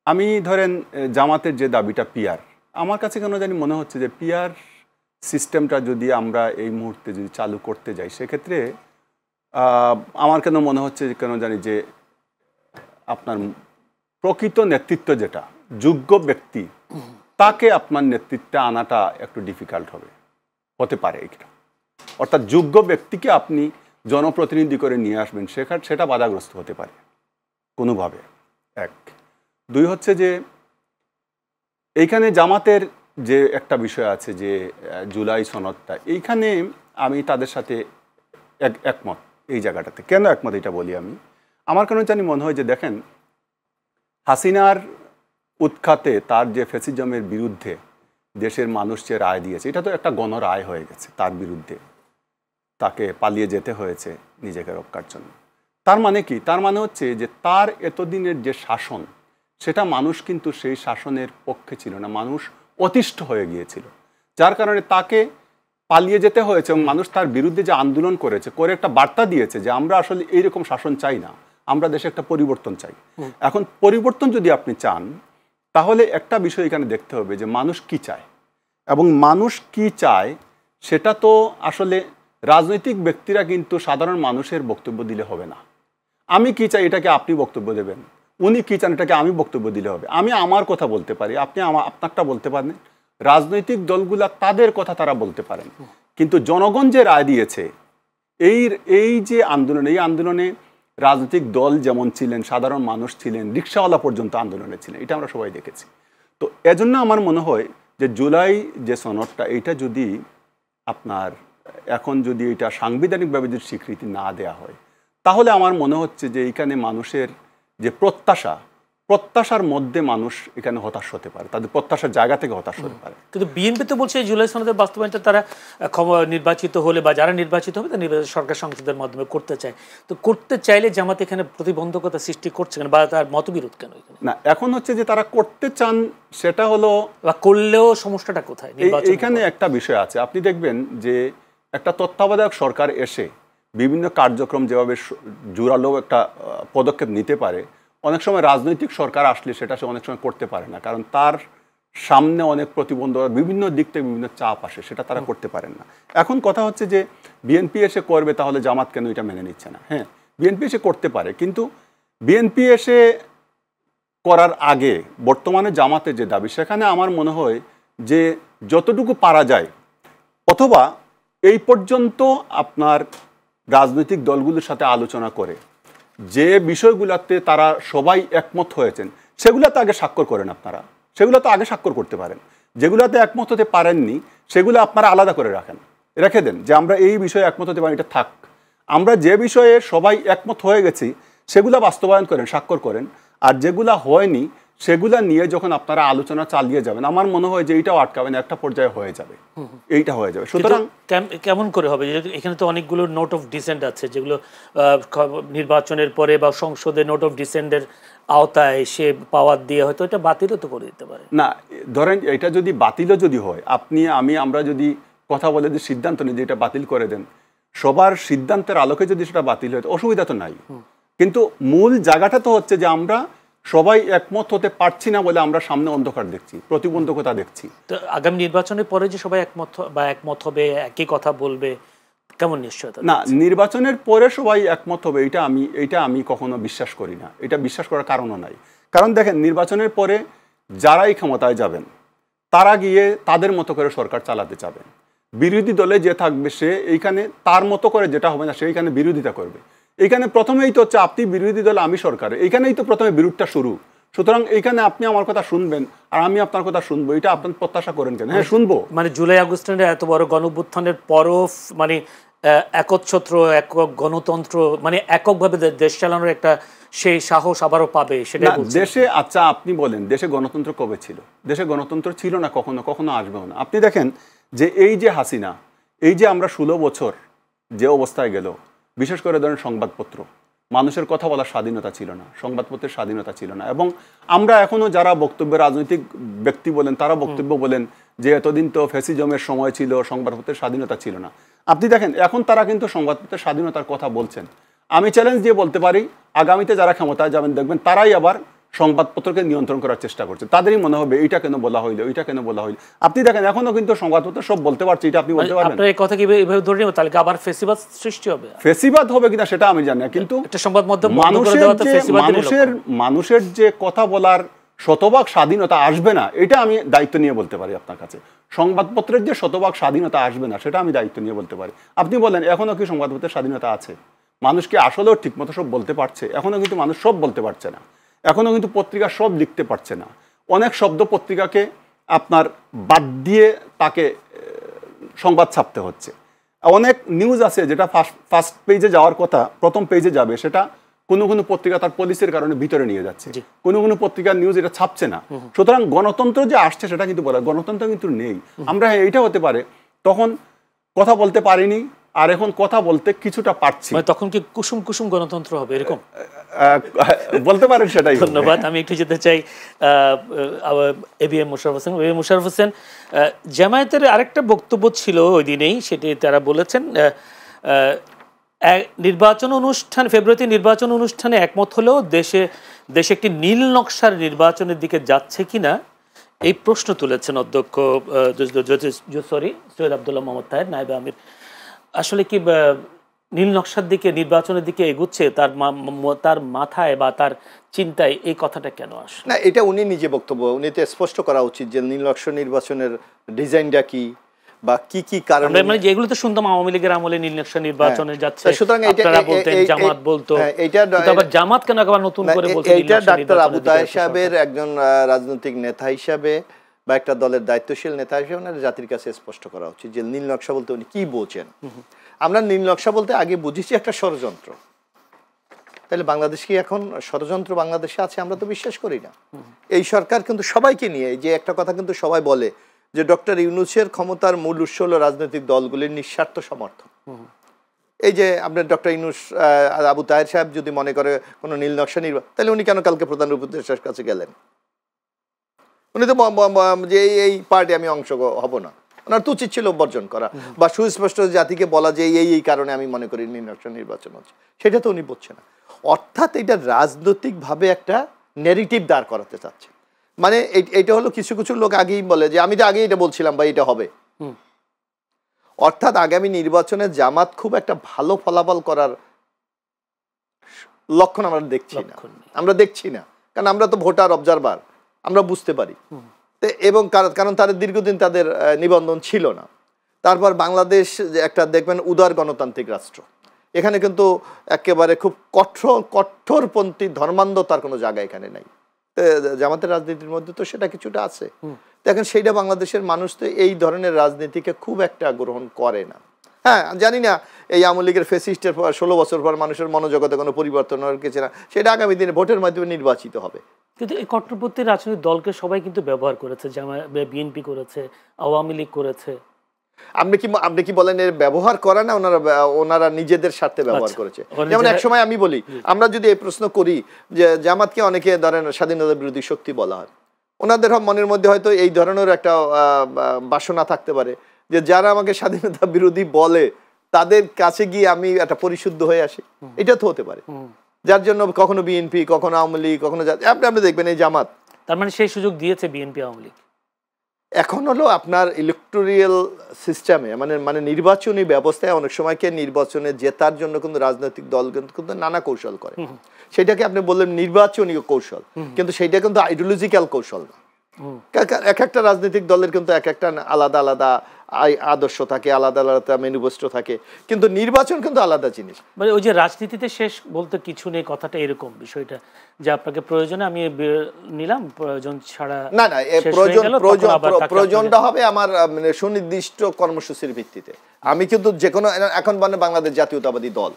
আমি ধরেন জামাতের যে দাবিটা পিআর, আমার কাছে কেন জানি মনে হচ্ছে যে পিআর সিস্টেমটা যদি আমরা এই মুহূর্তে যদি চালু করতে যাই, সেক্ষেত্রে আমার কেন মনে হচ্ছে কেন জানি যে আপনার প্রকৃত নেতৃত্ব যেটা যোগ্য ব্যক্তি, তাকে আপনার নেতৃত্বে আনাটা একটু ডিফিকাল্ট হতে পারে এটা। অর্থাৎ যোগ্য ব্যক্তিকে আপনি জনপ্রতিনিধি করে নিয়ে আসবেন, সেটা বাধাগ্রস্ত হতে পারে কোনোভাবে। এক। দুই হচ্ছে যে এইখানে জামাতের যে একটা বিষয় আছে যে জুলাই সনদটা, এইখানে আমি তাদের সাথে একমত। এই জায়গাটাতে কেন একমত এটা বলি আমি, আমার কেন জানি মনে হয় যে দেখেন, হাসিনার উৎখাতে তার যে ফ্যাসিজমের বিরুদ্ধে দেশের মানুষ যে রায় দিয়েছে, এটা তো একটা গণরায় হয়ে গেছে। তার বিরুদ্ধে তাকে পালিয়ে যেতে হয়েছে নিজেকে রক্ষার জন্য। তার মানে কি? তার মানে হচ্ছে যে তার এতদিনের যে শাসন, সেটা মানুষ কিন্তু সেই শাসনের পক্ষে ছিল না, মানুষ অতিষ্ঠ হয়ে গিয়েছিল, যার কারণে তাকে পালিয়ে যেতে হয়েছে। এবং মানুষ তার বিরুদ্ধে যে আন্দোলন করেছে, করে একটা বার্তা দিয়েছে যে আমরা আসলে এইরকম শাসন চাই না, আমরা দেশে একটা পরিবর্তন চাই। এখন পরিবর্তন যদি আপনি চান, তাহলে একটা বিষয় এখানে দেখতে হবে যে মানুষ কি চায়, এবং মানুষ কি চায় সেটা তো আসলে রাজনৈতিক ব্যক্তিরা কিন্তু সাধারণ মানুষের বক্তব্য দিলে হবে না। আমি কি চাই এটাকে আপনি বক্তব্য দেবেন, উনি কি চান এটাকে আমি বক্তব্য দিলে হবে। আমি আমার কথা বলতে পারি, আপনি আপনারটা বলতে পারেন, রাজনৈতিক দলগুলা তাদের কথা তারা বলতে পারেন, কিন্তু জনগণ যে রায় দিয়েছে এই যে আন্দোলন, এই আন্দোলনে রাজনৈতিক দল যেমন ছিলেন, সাধারণ মানুষ ছিলেন, রিক্সাওয়ালা পর্যন্ত আন্দোলনে ছিলেন, এটা আমরা সবাই দেখেছি। তো এজন্য আমার মনে হয় যে জুলাই যে সনদটা, এইটা যদি আপনার এখন যদি এটা সাংবিধানিকভাবে যদি স্বীকৃতি না দেয়া হয়, তাহলে আমার মনে হচ্ছে যে এইখানে মানুষের যে প্রত্যাশার মধ্যে মানুষ এখানে হতাশ হতে পারে, তাদের প্রত্যাশার জায়গা থেকে হতাশ হতে পারে। কিন্তু বিএনপি তো বলছে জুলাই সনদের বাস্তবায়নটা তারা নির্বাচিত হলে বা যারা নির্বাচিত হবে তারা নির্বাচন সরকার সংসদের মাধ্যমে করতে চায়। তো করতে চাইলে জামাত এখানে প্রতিবন্ধকতা সৃষ্টি করছে কেন, বা তার মতবিরোধ কেন? না, এখন হচ্ছে যে তারা করতে চান, সেটা হলো, বা করলেও সমস্যাটা কোথায়? এইখানে একটা বিষয় আছে। আপনি দেখবেন যে একটা তত্ত্বাবধায়ক সরকার এসে বিভিন্ন কার্যক্রম যেভাবে জোরালো একটা পদক্ষেপ নিতে পারে, অনেক সময় রাজনৈতিক সরকার আসলে সেটা সে অনেক সময় করতে পারে না, কারণ তার সামনে অনেক প্রতিবন্ধকতা, বিভিন্ন দিক থেকে বিভিন্ন চাপ আসে, সেটা তারা করতে পারেন না। এখন কথা হচ্ছে যে বিএনপি এসে করবে, তাহলে জামাত কেন এটা মেনে নিচ্ছে না? হ্যাঁ, বিএনপি এসে করতে পারে, কিন্তু বিএনপি এসে করার আগে বর্তমানে জামাতের যে দাবি, সেখানে আমার মনে হয় যে যতটুকু পারা যায়, অথবা এই পর্যন্ত আপনার রাজনৈতিক দলগুলোর সাথে আলোচনা করে যে বিষয়গুলোতে তারা সবাই একমত হয়েছেন, সেগুলোতে আগে স্বাক্ষর করেন। আপনারা সেগুলোতে আগে স্বাক্ষর করতে পারেন। যেগুলোতে একমত হতে পারেননি, সেগুলো আপনারা আলাদা করে রেখে দেন যে আমরা এই বিষয়ে একমত হতে পারি, এটা থাক। আমরা যে বিষয়ে সবাই একমত হয়ে গেছি সেগুলো বাস্তবায়ন করেন, স্বাক্ষর করেন। আর যেগুলো হয়নি সেগুলা নিয়ে যখন আপনারা আলোচনা চালিয়ে যাবেন, আমার মনে হয় যে এইটাও আটকাবেন, একটা পর্যায়ে হয়ে যাবে, এইটা হয়ে যাবে। সুতরাং কেমন করে হবে? এখানে তো অনেকগুলো নোট অফ ডিসেন্ট আছে, যেগুলো নির্বাচনের পরে বা সংসদে নোট অফ ডিসেন্টের আওতায় সে পাওয়ার দিয়ে হয়তো এটা বাতিলও তো করে দিতে পারে না। ধরেন এটা যদি বাতিলও যদি হয়, আমরা যদি কথা বলে যে সিদ্ধান্ত নিই যে এটা বাতিল করে দেন, সবার সিদ্ধান্তের আলোকে যদি সেটা বাতিল হয় অসুবিধা তো নাই। কিন্তু মূল জায়গাটা তো হচ্ছে যে আমরা সবাই একমত হতে পারছি না বলে আমরা সামনে অন্ধকার দেখছি, প্রতিবন্ধকতা দেখছি। তো আগামী নির্বাচনের পরে যে সবাই একমত হবে, একই কথা বলবে, কেমন নিশ্চয়তা? না, নির্বাচনের পরে সবাই একমত হবে এটা আমি কখনো বিশ্বাস করি না। এটা বিশ্বাস করার কারণও নাই। কারণ দেখেন, নির্বাচনের পরে যারাই ক্ষমতায় যাবেন তারা গিয়ে তাদের মতো করে সরকার চালাতে চাবেন। বিরোধী দলে যে থাকবে সে এইখানে তার মতো করে যেটা হবে না সেইখানে বিরোধিতা করবে। এইখানে প্রথমেই তো হচ্ছে আপনি বিরোধী দল, আমি সরকারে, এইখানেই তো প্রথমে বিরোধটা শুরু। সুতরাং এইখানে আপনি আমার কথা শুনবেন আর আমি আপনার কথা শুনবো, এটা আপনার প্রত্যাশা করেন কেন? হ্যাঁ, শুনবো। মানে জুলাই আগস্টের এত বড় গণঅভ্যুত্থানের পরও মানে একচ্ছত্র একক গণতন্ত্র, মানে এককভাবে দেশ চালানোর একটা সেই সাহস আবারও পাবে সেটা দেশে? আচ্ছা, আপনি বলেন দেশে গণতন্ত্র কবে ছিল? দেশে গণতন্ত্র ছিল না, কখনো আসবেও না। আপনি দেখেন যে এই যে হাসিনা, এই যে আমরা 16 বছর যে অবস্থায় গেল, বিশেষ করে ধরেন সংবাদপত্র, মানুষের কথা বলার স্বাধীনতা ছিল না, সংবাদপত্রের স্বাধীনতা ছিল না। এবং আমরা এখনো যারা বক্তব্য, রাজনৈতিক ব্যক্তি বলেন, তারা বক্তব্য বলেন যে এতদিন তো ফ্যাসিজমের সময় ছিল, সংবাদপত্রের স্বাধীনতা ছিল না। আপনি দেখেন এখন তারা কিন্তু সংবাদপত্রের স্বাধীনতার কথা বলছেন। আমি চ্যালেঞ্জ দিয়ে বলতে পারি, আগামীতে যারা ক্ষমতায় যাবেন দেখবেন তারাই আবার সংবাদপত্রকে নিয়ন্ত্রণ করার চেষ্টা করছে। তাদেরই মনে হবে এইটা কেন বলা হইলো, এইটা কেন বলা হইলো। আপনি দেখেন এখনো কিন্তু সংবাদপত্র সব বলতে পারছে, এটা আপনি বলতে পারবেন? আপনার এই কথা কি এইভাবে ধরে নেব, তাহলে আবার ফেসিবাদ সৃষ্টি হবে? ফেসিবাদ হবে কিনা সেটা আমি জানি না, কিন্তু একটা সংবাদ মাধ্যম মানুষের যে কথা বলার শতভাগ স্বাধীনতা আসবে না, এটা আমি দায়িত্ব নিয়ে বলতে পারি আপনার কাছে। সংবাদপত্রের যে শতভাগ স্বাধীনতা আসবে না, সেটা আমি দায়িত্ব নিয়ে বলতে পারি। আপনি বলেন এখনো কি সংবাদপত্রের স্বাধীনতা আছে? মানুষ কি আসলেও ঠিকমতো সব বলতে পারছে? এখনো কিন্তু মানুষ সব বলতে পারছে না। এখনো কিন্তু পত্রিকা সব লিখতে পারছে না। অনেক শব্দ পত্রিকাকে আপনার বাদ দিয়ে তাকে সংবাদ ছাপতে হচ্ছে। অনেক নিউজ আছে যেটা ফার্স্ট পেজে যাওয়ার কথা, প্রথম পেজে যাবে, সেটা কোনো কোনো পত্রিকা তার পলিসির কারণে ভিতরে নিয়ে যাচ্ছে, কোনো কোনো পত্রিকার নিউজ এটা ছাপছে না। সুতরাং গণতন্ত্র যে আসছে সেটা কিন্তু বলা, গণতন্ত্র কিন্তু নেই। আমরা এইটা হতে পারে তখন কথা বলতে পারিনি, আর এখন কথা বলতে কিছুটা পারছি, তখন কি কুসুম কুসুম গণতন্ত্র হবে এরকম বলতে পারেন। সেটাই। ধন্যবাদ। আমি একটু যেতে চাই এবিএম মোশাররফ হোসেন। এবিএম মোশাররফ হোসেন, জামায়াতের আরেকটা বক্তব্য ছিল ওই দিনেই, সেটি তারা বলেছেন নির্বাচন অনুষ্ঠান, ফেব্রুয়ারিতে নির্বাচন অনুষ্ঠানে একমত হলেও দেশে একটি নীল নকশার নির্বাচনের দিকে যাচ্ছে কিনা এই প্রশ্ন তুলেছেন অধ্যক্ষ সৈয়দ আব্দুল্লাহ মোহাম্মদ তাহের, নায়েবে আমির। আসলে কি নীল নকশার দিকে, নির্বাচনের দিকে এগুচ্ছে? তার মাথায় বা তার চিন্তায় এই কথাটা কেন আসে না? এটা উনি নিজে বক্তব্য, উনি তো স্পষ্ট করা উচিত যে নীল নকশা নির্বাচনের ডিজাইনটা কি বা কি কি কারণে। মানে যেগুলো তো শুনতাম আওয়ামী লীগের আমলে নীল নকশা নির্বাচনে যাচ্ছে, আপনারা বলতেন, জামাত বলতো, আবার জামাত কেন আবার নতুন করে বলছে? এটা ডাক্তার আবু তাহের সাহেবের একজন রাজনৈতিক নেতা হিসাবে বা একটা দলের দায়িত্বশীল নেতা হিসেবে ওনার জাতির কাছে স্পষ্ট করা উচিত যে নীল নকশা বলতে উনি কি বোঝেন। আমরা নীল নকশা বলতে আগে বুঝেছি একটা ষড়যন্ত্র। তাহলে বাংলাদেশ কি এখন ষড়যন্ত্র বাংলাদেশে আছে? আমরা তো বিশ্বাস করি না। এই সরকার কিন্তু সবাইকে নিয়ে, যে একটা কথা কিন্তু সবাই বলে যে ডক্টর ইউনূসের ক্ষমতার মূল উৎস হলো রাজনৈতিক দলগুলির নিঃস্বার্থ সমর্থন। এই যে আপনার ডক্টর ইউনূস, আবু তাহের সাহেব যদি মনে করে কোনো নীল নকশা তাহলে উনি কেন কালকে প্রধান উপদেষ্টার কাছে গেলেন? উনি তো যে এই পার্টি আমি অংশ হব না, ওনার তো উচিত ছিল বর্জন করা বা সুস্পষ্ট জাতিকে বলা যে এই কারণে আমি মনে করি নীল নকশা নির্বাচন হচ্ছে, সেটা তো উনি বলছে না। অর্থাৎ এটা রাজনৈতিকভাবে একটা ন্যারেটিভ দাঁড় করাতে চাচ্ছে। মানে এটা হলো কিছু কিছু লোক আগেই বলে যে আমি তো আগেই এটা বলছিলাম বা এটা হবে। অর্থাৎ আগামী নির্বাচনে জামাত খুব একটা ভালো ফলাফল করার লক্ষণ আমরা দেখছি না, কারণ আমরা তো ভোটার অবজারভার, আমরা বুঝতে পারি। এবং কারণ তাদের দীর্ঘদিন তাদের নিবন্ধন ছিল না। তারপর বাংলাদেশ একটা দেখবেন উদার গণতান্ত্রিক রাষ্ট্র, এখানে কিন্তু একেবারে খুব কঠোরপন্থী ধর্মান্ধতার কোনো জায়গা এখানে নাই। জামাতের রাজনীতির মধ্যে তো সেটা কিছুটা আছে। দেখেন সেইটা বাংলাদেশের মানুষ তো এই ধরনের রাজনীতিকে খুব একটা গ্রহণ করে না। হ্যাঁ, জানি না এই আওয়ামী লীগের ফেসিস্টের পর 16 বছর পর মানুষের মনোজগতে কোনো পরিবর্তন হওয়ার কিছু না, সেটা আগামী দিনে ভোটের মাধ্যমে নির্বাচিত হবে। কিন্তু এই কট্টরপন্থী রাজনৈতিক দলকে সবাই কিন্তু ব্যবহার করেছে, যেমন বিএনপি করেছে, আওয়ামী লীগ করেছে। আপনি কি বলেন এর ব্যবহার করে না, ওনারা নিজেদের স্বার্থে ব্যবহার করেছে? যেমন এক সময় আমি বলি, আমরা যদি এই প্রশ্ন করি যে জামাতকে অনেকে ধরেন স্বাধীনতা বিরোধী শক্তি বলা হয়, ওনাদের মনের মধ্যে হয়তো এই ধরনের একটা বাসনা থাকতে পারে যে যারা আমাকে স্বাধীনতা বিরোধী বলে তাদের কাছে গিয়ে আমি একটা পরিশুদ্ধ হয়ে আসি, এটা তো হতে পারে। যার জন্য কখনো বিএনপি, কখনো আওয়ামী লীগ, কখনো আপনি দেখবেন এই জামাত, তার মানে সেই সুযোগ দিয়েছে বিএনপি আওয়ামী লীগ। এখন হলো আপনার ইলেকটোরিয়াল সিস্টেমে মানে নির্বাচনী ব্যবস্থায় অনেক সময়কে নির্বাচনে জেতার জন্য কিন্তু রাজনৈতিক দল কিন্তু নানা কৌশল করে। সেটাকে আপনি বললেন নির্বাচনী কৌশল, কিন্তু সেটা কিন্তু আইডিওলজিক্যাল কৌশল না। এক একটা রাজনৈতিক দলের কিন্তু এক একটা আলাদা আলাদা আদর্শ থাকে, আলাদা আলাদা ম্যানিফেস্টো থাকে, কিন্তু নির্বাচন কিন্তু আলাদা জিনিস। মানে ওই যে রাজনীতিতে শেষ বলতে কিছু নেই, কথাটা এরকম বিষয়টা যে আপনাকে প্রয়োজনে আমি নিলাম, প্রয়োজন ছাড়া না, প্রয়োজনটা হবে আমার সুনির্দিষ্ট কর্মসূচির ভিত্তিতে। আমি কিন্তু যে কোনো, এখন মানে বাংলাদেশ জাতীয়তাবাদী দল,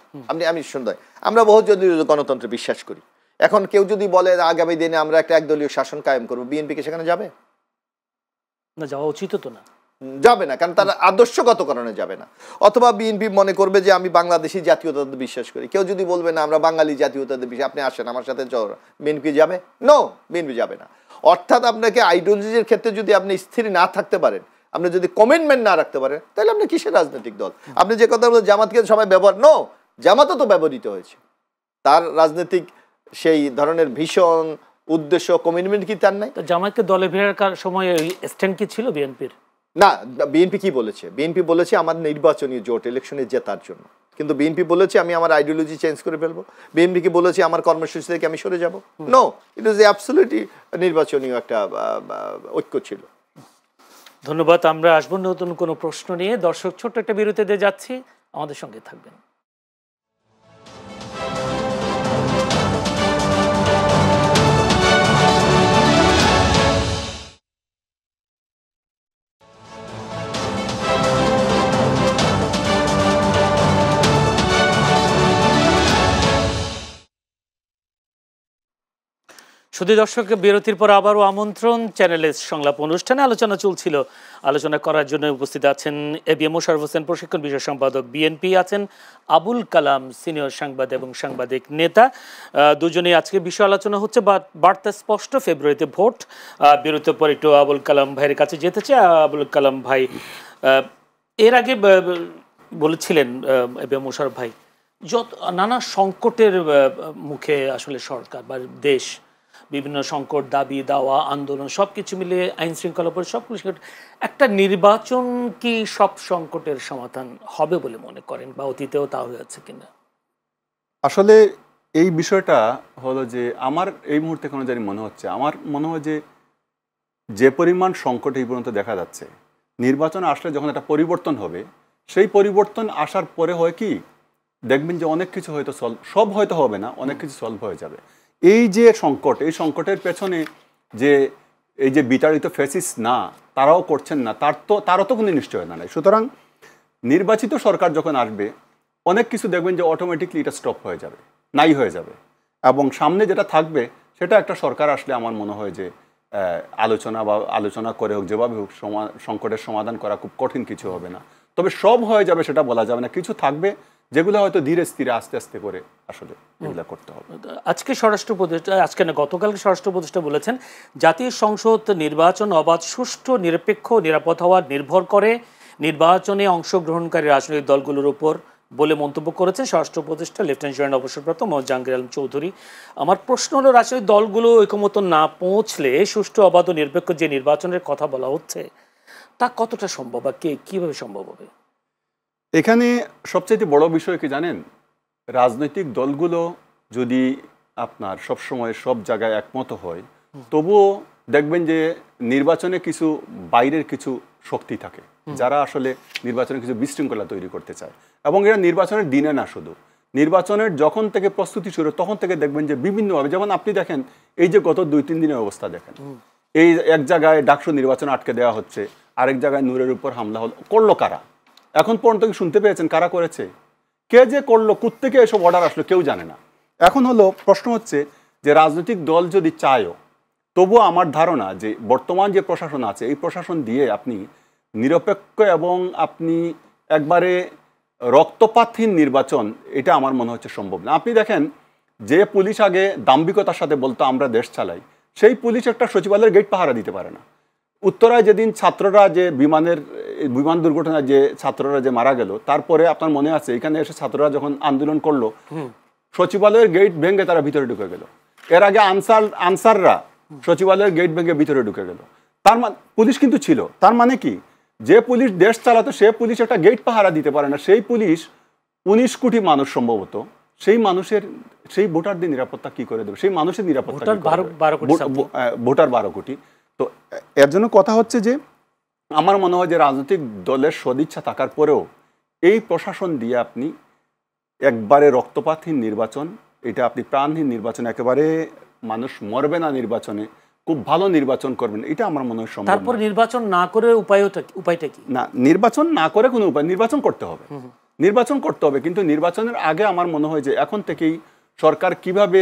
আমি শুনতে, আমরা বহুদলীয় গণতন্ত্রে বিশ্বাস করি। এখন কেউ যদি বলে আগামী দিনে আমরা একটা একদলীয় শাসন কায়েম করবো, বিএনপি কি সেখানে যাবে? না, যাওয়া উচিত তো না, যাবে না, কারণ তারা আদর্শগত কারণে যাবে না। অথবা বিএনপি মনে করবে যে আমি বাংলাদেশি জাতীয়তাবাদে বিশ্বাস করি। কেউ যদি বলবে না আমরা বাঙালি জাতীয়তাবাদে বিশ্বাস, আপনি আসেন আমার সাথে, বিএনপি যাবে? নো, বিএনপি যাবে না। অর্থাৎ আপনাকে আইডিওলজির ক্ষেত্রে যদি আপনি স্থির না থাকতে পারেন, আপনি যদি কমিটমেন্ট না রাখতে পারেন, তাহলে আপনি কিসের রাজনৈতিক দল? আপনি যে কথা বলছেন জামাতকে সবাই ব্যবহার, নো, জামাতও তো ব্যবহৃত হয়েছে। তার রাজনৈতিক সেই ধরনের ভীষণ উদ্দেশ্য, কমিটমেন্ট কি তার নাই? জামাতকে দলে ফেরার সময় স্ট্যান্ড কি ছিল বিএনপির? না, বিএনপি কি বলেছে? বিএনপি বলেছে আমার নির্বাচনী জোট, ইলেকশনে জেতার জন্য। কিন্তু বিএনপি বলেছে আমি আমার আইডিওলজি চেঞ্জ করে ফেলবো। বিএনপি কি বলেছে আমার কর্মসূচি থেকে আমি সরে যাব? নো, ইট ওয়াজ অ্যাবসলিউটলি নির্বাচনী একটা ঐক্য ছিল। ধন্যবাদ। আমরা আসবো নতুন কোনো প্রশ্ন নিয়ে। দর্শক, ছোট্ট একটা বিরতিতে যাচ্ছি, আমাদের সঙ্গে থাকবেন। শুধু দর্শক, বিরতির পর আবারও আমন্ত্রণ চ্যানেলের সংলাপ অনুষ্ঠানে। আলোচনা চলছিল, আলোচনা করার জন্য উপস্থিত আছেন এবিএম মোশাররফ হোসেন, প্রশিক্ষণ বিষয় সম্পাদক বিএনপি, আছেন আবুল কালাম, সিনিয়র সাংবাদিক এবং সাংবাদিক নেতা। দুজনেই আজকে বিষয় আলোচনা হচ্ছে বার্তা স্পষ্ট, ফেব্রুয়ারিতে ভোট। বিরতির পর একটু আবুল কালাম ভাইয়ের কাছে যেতে চাই। আবুল কালাম ভাই, এর আগে বলেছিলেন এবিএম মোশাররফ ভাই, যত নানা সংকটের মুখে আসলে সরকার বা দেশ, বিভিন্ন সংকট, দাবি দাওয়া, আন্দোলন, সবকিছু মিলিয়ে আইন শৃঙ্খলা পরে সবকিছু, একটা নির্বাচন কি সব সংকটের সমাধান হবে বলে মনে করেন, বা অতীতেও তা হয়েছে কিনা? আসলে এই বিষয়টা হলো যে আমার এই মুহূর্তে কোনো জানি মনে হচ্ছে, আমার মনে হয় যে পরিমাণ সংকট এই পর্যন্ত দেখা যাচ্ছে, নির্বাচন আসলে যখন একটা পরিবর্তন হবে, সেই পরিবর্তন আসার পরে হয় কি, দেখবেন যে অনেক কিছু হয়তো সব হয়তো হবে না, অনেক কিছু সলভ হয়ে যাবে। এই যে সংকট, এই সংকটের পেছনে যে এই যে বিতাড়িত ফ্যাসিস্ট না, তারাও করছেন না, তারও তো কোনো নিশ্চয়তা নাই। সুতরাং নির্বাচিত সরকার যখন আসবে, অনেক কিছু দেখবেন যে অটোমেটিকলি এটা স্টপ হয়ে যাবে, নাই হয়ে যাবে। এবং সামনে যেটা থাকবে সেটা একটা সরকার আসলে আমার মনে হয় যে আলোচনা করে হোক, যেভাবে হোক, সংকটের সমাধান করা খুব কঠিন কিছু হবে না। তবে সব হয়ে যাবে সেটা বলা যাবে না, কিছু থাকবে যেগুলো হয়তো ধীরে স্থিরে আস্তে আস্তে করে আসলে এগুলো করতে হবে। আজকে স্বরাষ্ট্র উপদেষ্টা, আজকে না গতকালকে স্বরাষ্ট্র উপদেষ্টা বলেছেন, জাতীয় সংসদ নির্বাচন অবাধ, সুষ্ঠু, নিরপেক্ষ, নিরাপদ হওয়া নির্ভর করে নির্বাচনে অংশগ্রহণকারী রাজনৈতিক দলগুলোর উপর বলে মন্তব্য করেছেন স্বরাষ্ট্র উপদেষ্টা লেফটেন্যান্ট জেনারেল অবসরপ্রাপ্ত মোহাম্মদ জাহাঙ্গীর আলম চৌধুরী। আমার প্রশ্ন হলো, রাজনৈতিক দলগুলো ঐকমত্য না পৌঁছলে সুষ্ঠু, অবাধ ও নিরপেক্ষ যে নির্বাচনের কথা বলা হচ্ছে, তা কতটা সম্ভব বা কিভাবে সম্ভব হবে? এখানে সবচেয়ে বড় বিষয় কি জানেন, রাজনৈতিক দলগুলো যদি আপনার সবসময় সব জায়গায় একমত হয়, তবুও দেখবেন যে নির্বাচনে কিছু বাইরের কিছু শক্তি থাকে যারা আসলে নির্বাচনে কিছু বিশৃঙ্খলা তৈরি করতে চায়। এবং এটা নির্বাচনের দিনে না, শুধু নির্বাচনের যখন থেকে প্রস্তুতি শুরু তখন থেকে দেখবেন যে বিভিন্নভাবে, যেমন আপনি দেখেন এই যে গত 2-3 দিনের অবস্থা দেখেন, এই এক জায়গায় ডাকসু নির্বাচন আটকে দেওয়া হচ্ছে, আরেক জায়গায় নূরের উপর হামলা করলো কারা? এখন পর্যন্ত কি শুনতে পেয়েছেন কারা করেছে? কে যে করলো, কোত্থেকে এসব অর্ডার আসলো কেউ জানে না। এখন হলো প্রশ্ন হচ্ছে যে রাজনৈতিক দল যদি চায়ও, তবুও আমার ধারণা যে বর্তমান যে প্রশাসন আছে এই প্রশাসন দিয়ে আপনি নিরপেক্ষ এবং আপনি একবারে রক্তপাতহীন নির্বাচন এটা আমার মনে হচ্ছে সম্ভব না। আপনি দেখেন যে পুলিশ আগে দাম্ভিকতার সাথে বলতো আমরা দেশ চালাই, সেই পুলিশ একটা সচিবালয়ের গেট পাহারা দিতে পারে না। উত্তরায় যেদিন ছাত্ররা যে বিমান দুর্ঘটনায় যে ছাত্ররা যে মারা গেল, তারপরে আপনার মনে আছে এখানে এসে ছাত্ররা যখন আন্দোলন করলো সচিবালয়ের গেট ভেঙে তারা ভিতরে ঢুকে গেল। এর আগে আনসাররা সচিবালয়ের গেট ভেঙে ভিতরে ঢুকে গেল। তার মানে পুলিশ কিন্তু ছিল, তার মানে কি যে পুলিশ দেশ চালাতো সে পুলিশ একটা গেট পাহারা দিতে পারে না। সেই পুলিশ 19 কোটি মানুষ সম্ভবত, সেই মানুষের সেই ভোটারদের নিরাপত্তা কি করে দেবে? সেই মানুষের নিরাপত্তা ভোটার 12 কোটি। তো এর জন্য কথা হচ্ছে যে আমার মনে হয় যে রাজনৈতিক দলের সদিচ্ছা থাকার পরেও এই প্রশাসন দিয়ে আপনি একবারে রক্তপাতহীন নির্বাচন, এটা আপনি প্রাণহীন নির্বাচন, একেবারে মানুষ মরবে না নির্বাচনে, খুব ভালো নির্বাচন করবেন, এটা আমার মনে হয় সম্ভব। তারপর নির্বাচন না করে উপায়টা কি? না, নির্বাচন না করে কোনো উপায়, নির্বাচন করতে হবে, নির্বাচন করতে হবে। কিন্তু নির্বাচনের আগে আমার মনে হয় যে এখন থেকেই সরকার কিভাবে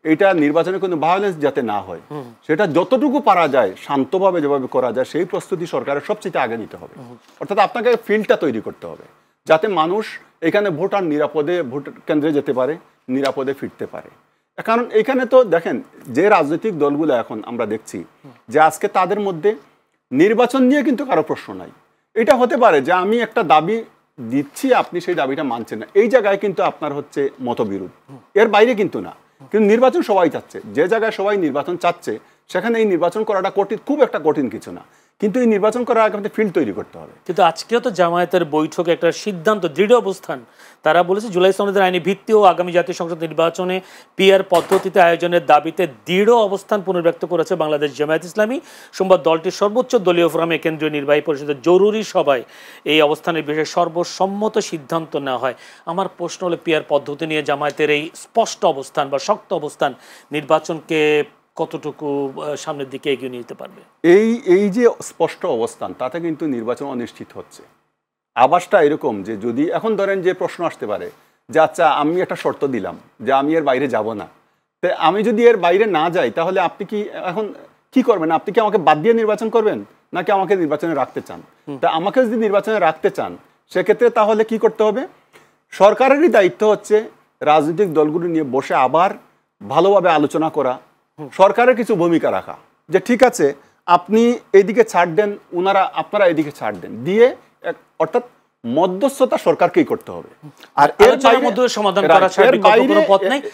এটা নির্বাচনে কোনো ভায়োলেন্স যাতে না হয় সেটা যতটুকু পারা যায় শান্তভাবে যেভাবে করা যায় সেই প্রস্তুতি সরকারের সবচেয়ে আগে নিতে হবে। অর্থাৎ আপনাকে ফিল্ডটা তৈরি করতে হবে যাতে মানুষ এখানে ভোটার নিরাপদে ভোট কেন্দ্রে যেতে পারে, নিরাপদে ফিরতে পারে। কারণ এখানে তো দেখেন যে রাজনৈতিক দলগুলো এখন আমরা দেখছি যে আজকে তাদের মধ্যে নির্বাচন নিয়ে কিন্তু কারো প্রশ্ন নাই। এটা হতে পারে যে আমি একটা দাবি দিচ্ছি, আপনি সেই দাবিটা মানছেন না, এই জায়গায় কিন্তু আপনার হচ্ছে মতবিরোধ, এর বাইরে কিন্তু না। কিন্তু নির্বাচন সবাই চাচ্ছে, যে জায়গায় সবাই নির্বাচন চাচ্ছে সেখানে এই নির্বাচন করাটা কঠিন, খুব একটা কঠিন কিছু না। কিন্তু এই নির্বাচন করার আগে আমাদের ফিল্ড তৈরি করতে হবে। কিন্তু আজকেও তো জামায়াতের বৈঠকে একটা সিদ্ধান্ত, দৃঢ় অবস্থান, তারা বলেছে জুলাই সনদের আইনি ভিত্তি ও আগামী জাতীয় সংসদ নির্বাচনে পিআর পদ্ধতিতে আয়োজনের দাবিতে দৃঢ় অবস্থান পুনর্ব্যক্ত করেছে বাংলাদেশ জামায়াত ইসলামী। সোমবার দলটির সর্বোচ্চ দলীয় ফোরামে কেন্দ্রীয় নির্বাহী পরিষদের জরুরি সভায় এই অবস্থানের বিষয়ে সর্বসম্মত সিদ্ধান্ত নেওয়া হয়। আমার প্রশ্ন হলো পিআর পদ্ধতি নিয়ে জামায়াতের এই স্পষ্ট অবস্থান বা শক্ত অবস্থান নির্বাচনকে কতটুকু সামনের দিকে এগিয়ে নিতে পারবে? এই যে স্পষ্ট অবস্থান তাতে কিন্তু নির্বাচন অনিশ্চিত হচ্ছে। আবাসটা এরকম যে যদি এখন ধরেন যে প্রশ্ন আসতে পারে যে আচ্ছা আমি একটা শর্ত দিলাম যে আমি এর বাইরে যাব না, তো আমি যদি এর বাইরে না যাই তাহলে আপনি কি এখন কি করবেন? আপনি কি আমাকে বাদ দিয়ে নির্বাচন করবেন নাকি আমাকে নির্বাচনে রাখতে চান? তা আমাকে যদি নির্বাচনে রাখতে চান সেক্ষেত্রে তাহলে কি করতে হবে? সরকারেরই দায়িত্ব হচ্ছে রাজনৈতিক দলগুলো নিয়ে বসে আবার ভালোভাবে আলোচনা করা, সরকারের কিছু ভূমিকা রাখা যে ঠিক আছে আপনি এইদিকে ছাড় দেন, আপনারা এদিকে ছাড় দেন, দিয়ে অর্থাৎ মধ্যস্থতা সরকারকেই করতে হবে। আর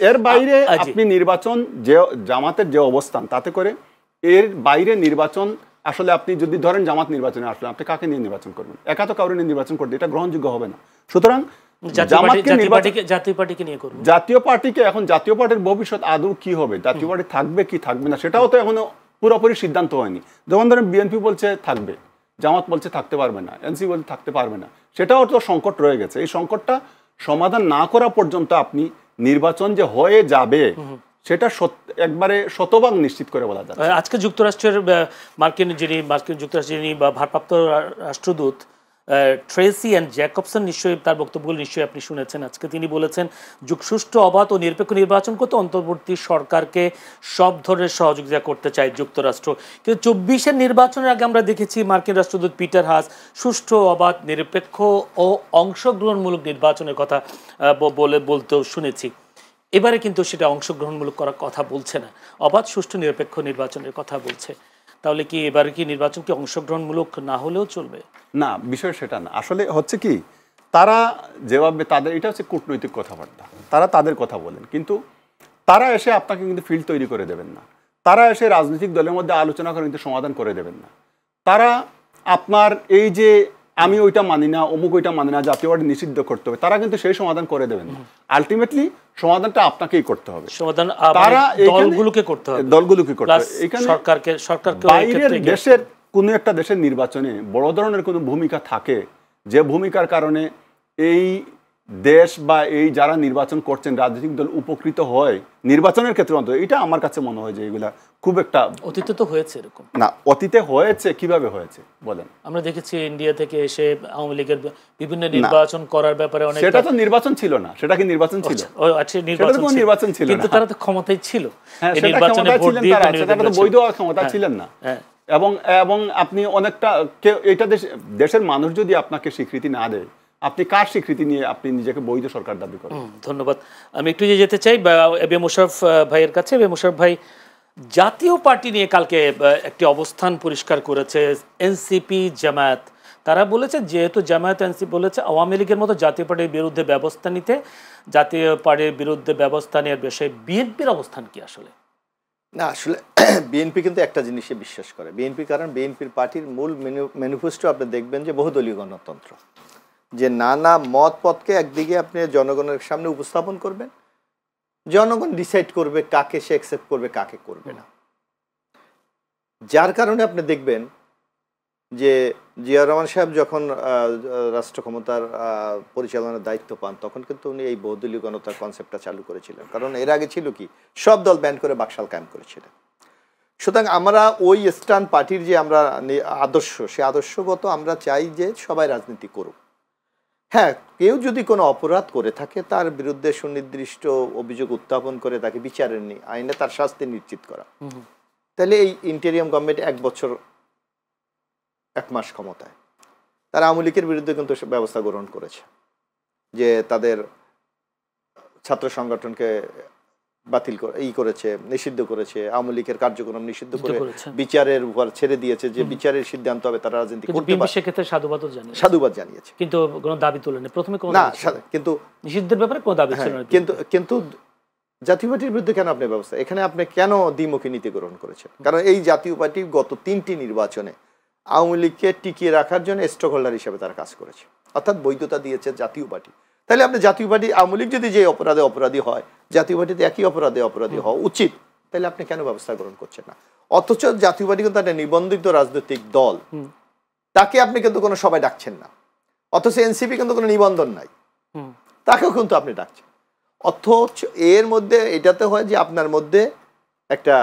এর বাইরে আপনি নির্বাচন যে জামাতের যে অবস্থান তাতে করে এর বাইরে নির্বাচন আসলে আপনি যদি ধরেন জামাত নির্বাচনে আসলে আপনি কাকে নিয়ে নির্বাচন করবেন? একা তো কারণে নির্বাচন করতে এটা গ্রহণযোগ্য হবে না। সুতরাং জাতীয় পার্টিকে এখন জাতীয় পার্টির ভবিষ্যৎ আদৌ কি হবে, জাতীয় পার্টি থাকবে কি থাকবে না সেটাও তো এখনো পুরোপুরি সিদ্ধান্ত হয়নি। যেমন ধরেন বিএনপি বলছে থাকবে, জামাত বলছে থাকতে পারবে না, এনসি বলছে থাকতে পারবে না, সেটাও তো সংকট রয়ে গেছে। এই সংকটটা সমাধান না করা পর্যন্ত আপনি নির্বাচন যে হয়ে যাবে সেটা একবারে শতভাগ নিশ্চিত করে বলা যায়। আজকে যুক্তরাষ্ট্রের মার্কিন যুক্তরাষ্ট্রের যিনি ভারপ্রাপ্ত রাষ্ট্রদূত ট্রেসি অ্যান্ড জ্যাকবসন, নিশ্চয়ই তার বক্তব্যগুলো নিশ্চয়ই আপনি শুনেছেন। আজকে তিনি বলেছেন সুষ্ঠু, অবাধ ও নিরপেক্ষ নির্বাচন করতে অন্তর্বর্তী সরকারকে সব ধরনের সহযোগিতা করতে চায় যুক্তরাষ্ট্র। কিন্তু 24-এর নির্বাচনের আগে আমরা দেখেছি মার্কিন রাষ্ট্রদূত পিটার হাস সুষ্ঠু, অবাধ, নিরপেক্ষ ও অংশগ্রহণমূলক নির্বাচনের কথা বলতেও শুনেছি। এবারে কিন্তু সেটা অংশগ্রহণমূলক করার কথা বলছে না, অবাধ, সুষ্ঠু, নিরপেক্ষ নির্বাচনের কথা বলছে। তাহলে কি এবারে কি নির্বাচন কি অংশগ্রহণমূলক না হলেও চলবে? না, বিষয় সেটা না। আসলে হচ্ছে কি তারা যেভাবে তাদের এটা হচ্ছে কূটনৈতিক কথাবার্তা, তারা তাদের কথা বলেন, কিন্তু তারা এসে আপনাকে কিন্তু ফিল্ড তৈরি করে দেবেন না। তারা এসে রাজনৈতিক দলের মধ্যে আলোচনা করে কিন্তু সমাধান করে দেবেন না। তারা আপনার এই যে আমি ওইটা মানি না, অমুক ওইটা মানি না, জাতীয় পার্টি নিষিদ্ধ করতে হবে, তারা কিন্তু সেই সমাধান করে দেবেন না। আলটিমেটলি সমাধানটা আপনাকেই করতে হবে, সমাধান তারা দলগুলোকে করতে হবে, এখানে সরকারকে বাইরের দেশের কোনো একটা দেশের নির্বাচনে বড় ধরনের কোনো ভূমিকা থাকে যে ভূমিকার কারণে এই দেশ বা এই যারা নির্বাচন করছেন রাজনৈতিক দল উপকৃত হয় নির্বাচনের ক্ষেত্রে অন্তত, এটা আমার কাছে মনে হয় যে এগুলা খুব একটা, অতীতে তো হয়েছে এরকম। না অতীতে হয়েছে, কিভাবে হয়েছে বলেন? আমরা দেখেছি ইন্ডিয়া থেকে এসে আওয়ামী লীগের বিভিন্ন নির্বাচন করার ব্যাপারে অনেক, সেটা তো নির্বাচন ছিল না, সেটা কি নির্বাচন ছিল? আচ্ছা, নির্বাচন ছিল, কিন্তু তারা তো ক্ষমতায় ছিল, হ্যাঁ, নির্বাচনে ভোট দিয়ে সেটা তো বৈধ ক্ষমতা ছিলেন না। এবং আপনি অনেকটা এটা দেশের মানুষ যদি আপনাকে স্বীকৃতি না দেয়, আপনি কার স্বীকৃতি নিয়ে আপনি নিজেকে বৈধ সরকার দাবি করেন? ধন্যবাদ। আমি একটু যেতে চাই এবি মোশাররফ ভাইয়ের কাছে। এবি মোশাররফ ভাই, জাতীয় পার্টি নিয়ে কালকে একটি অবস্থান পরিষ্কার করেছে এনসিপি জামায়াত। তারা বলেছে যেহেতু জামায়াত এনসিপি বলেছে আওয়ামী লীগের মতো জাতীয় পার্টির বিরুদ্ধে ব্যবস্থা নিতে, জাতীয় পার্টির বিরুদ্ধে ব্যবস্থা নেওয়ার বিষয়ে বিএনপির অবস্থান কি আসলে? না, আসলে বিএনপি কিন্তু একটা জিনিসে বিশ্বাস করে। কারণ বিএনপির পার্টির মূল ম্যানিফেস্টো আপনি দেখবেন যে বহুদলীয় গণতন্ত্র, যে নানা মত পথকে একদিকে আপনি জনগণের সামনে উপস্থাপন করবেন, জনগণ ডিসাইড করবে কাকে সে অ্যাকসেপ্ট করবে, কাকে করবে না। যার কারণে আপনি দেখবেন যে জিয়া রহমান সাহেব যখন রাষ্ট্র ক্ষমতার পরিচালনার দায়িত্ব পান, তখন কিন্তু উনি এই বহুদলীয় গণতন্ত্র কনসেপ্টটা চালু করেছিলেন। কারণ এর আগে ছিল কি, সব দল ব্যান্ড করে বাকশাল কায়েম করেছিলেন। সুতরাং আমরা ওই স্টার্ন পার্টির যে আমরা আদর্শ, সে আদর্শগত আমরা চাই যে সবাই রাজনীতি করুক। হ্যাঁ, কেউ যদি কোনো অপরাধ করে থাকে তার বিরুদ্ধে সুনির্দিষ্ট অভিযোগ উত্থাপন করে তাকে বিচারের আইনে তার শাস্তি নিশ্চিত করা। তাহলে এই ইন্টেরিয়াম গভর্নমেন্ট 1 বছর 1 মাস ক্ষমতায়, তারা আওয়ামী লীগের বিরুদ্ধে কিন্তু ব্যবস্থা গ্রহণ করেছে, যে তাদের ছাত্র সংগঠনকে বাতিল করেছে, নিষিদ্ধ করেছে, আওয়ামী লীগের কার্যক্রম নিষিদ্ধ করে বিচারের উপর ছেড়ে দিয়েছে, যে বিচারের সিদ্ধান্ত হবে তারা রাজনীতি করতে পারে। সেক্ষেত্রে সাধুবাদ জানিয়েছে, কিন্তু কোনো দাবি তোলেনি প্রথমে, না, কিন্তু নিষিদ্ধের ব্যাপারে কোনো দাবি ছিল না। কিন্তু জাতীয় পার্টির বিরুদ্ধে কেন আপনি ব্যবস্থা, এখানে আপনি কেন দ্বিমুখী নীতি গ্রহণ করেছেন? কারণ এই জাতীয় পার্টি গত 3টি নির্বাচনে আওয়ামী লীগকে টিকিয়ে রাখার জন্য স্টক হোল্ডার হিসেবে তারা কাজ করেছে, অর্থাৎ বৈধতা দিয়েছে জাতীয় পার্টি। তাহলে আপনি জাতীয় পার্টি, আওয়ামী লীগ যদি যে অপরাধী হয়, জাতীয় পার্টিতে একই অপরাধী হওয়া উচিত, তাহলে আপনি কেন ব্যবস্থা গ্রহণ করছেন না? অথচ জাতীয় পার্টি কিন্তু একটা নিবন্ধিত রাজনৈতিক দল, তাকে আপনি কিন্তু কোনো সবাই ডাকছেন না। অথচ এনসিপি কিন্তু কোনো নিবন্ধন নাই, তাকেও কিন্তু আপনি ডাকছেন। অথচ এর মধ্যে এটাতে হয় যে আপনার মধ্যে একটা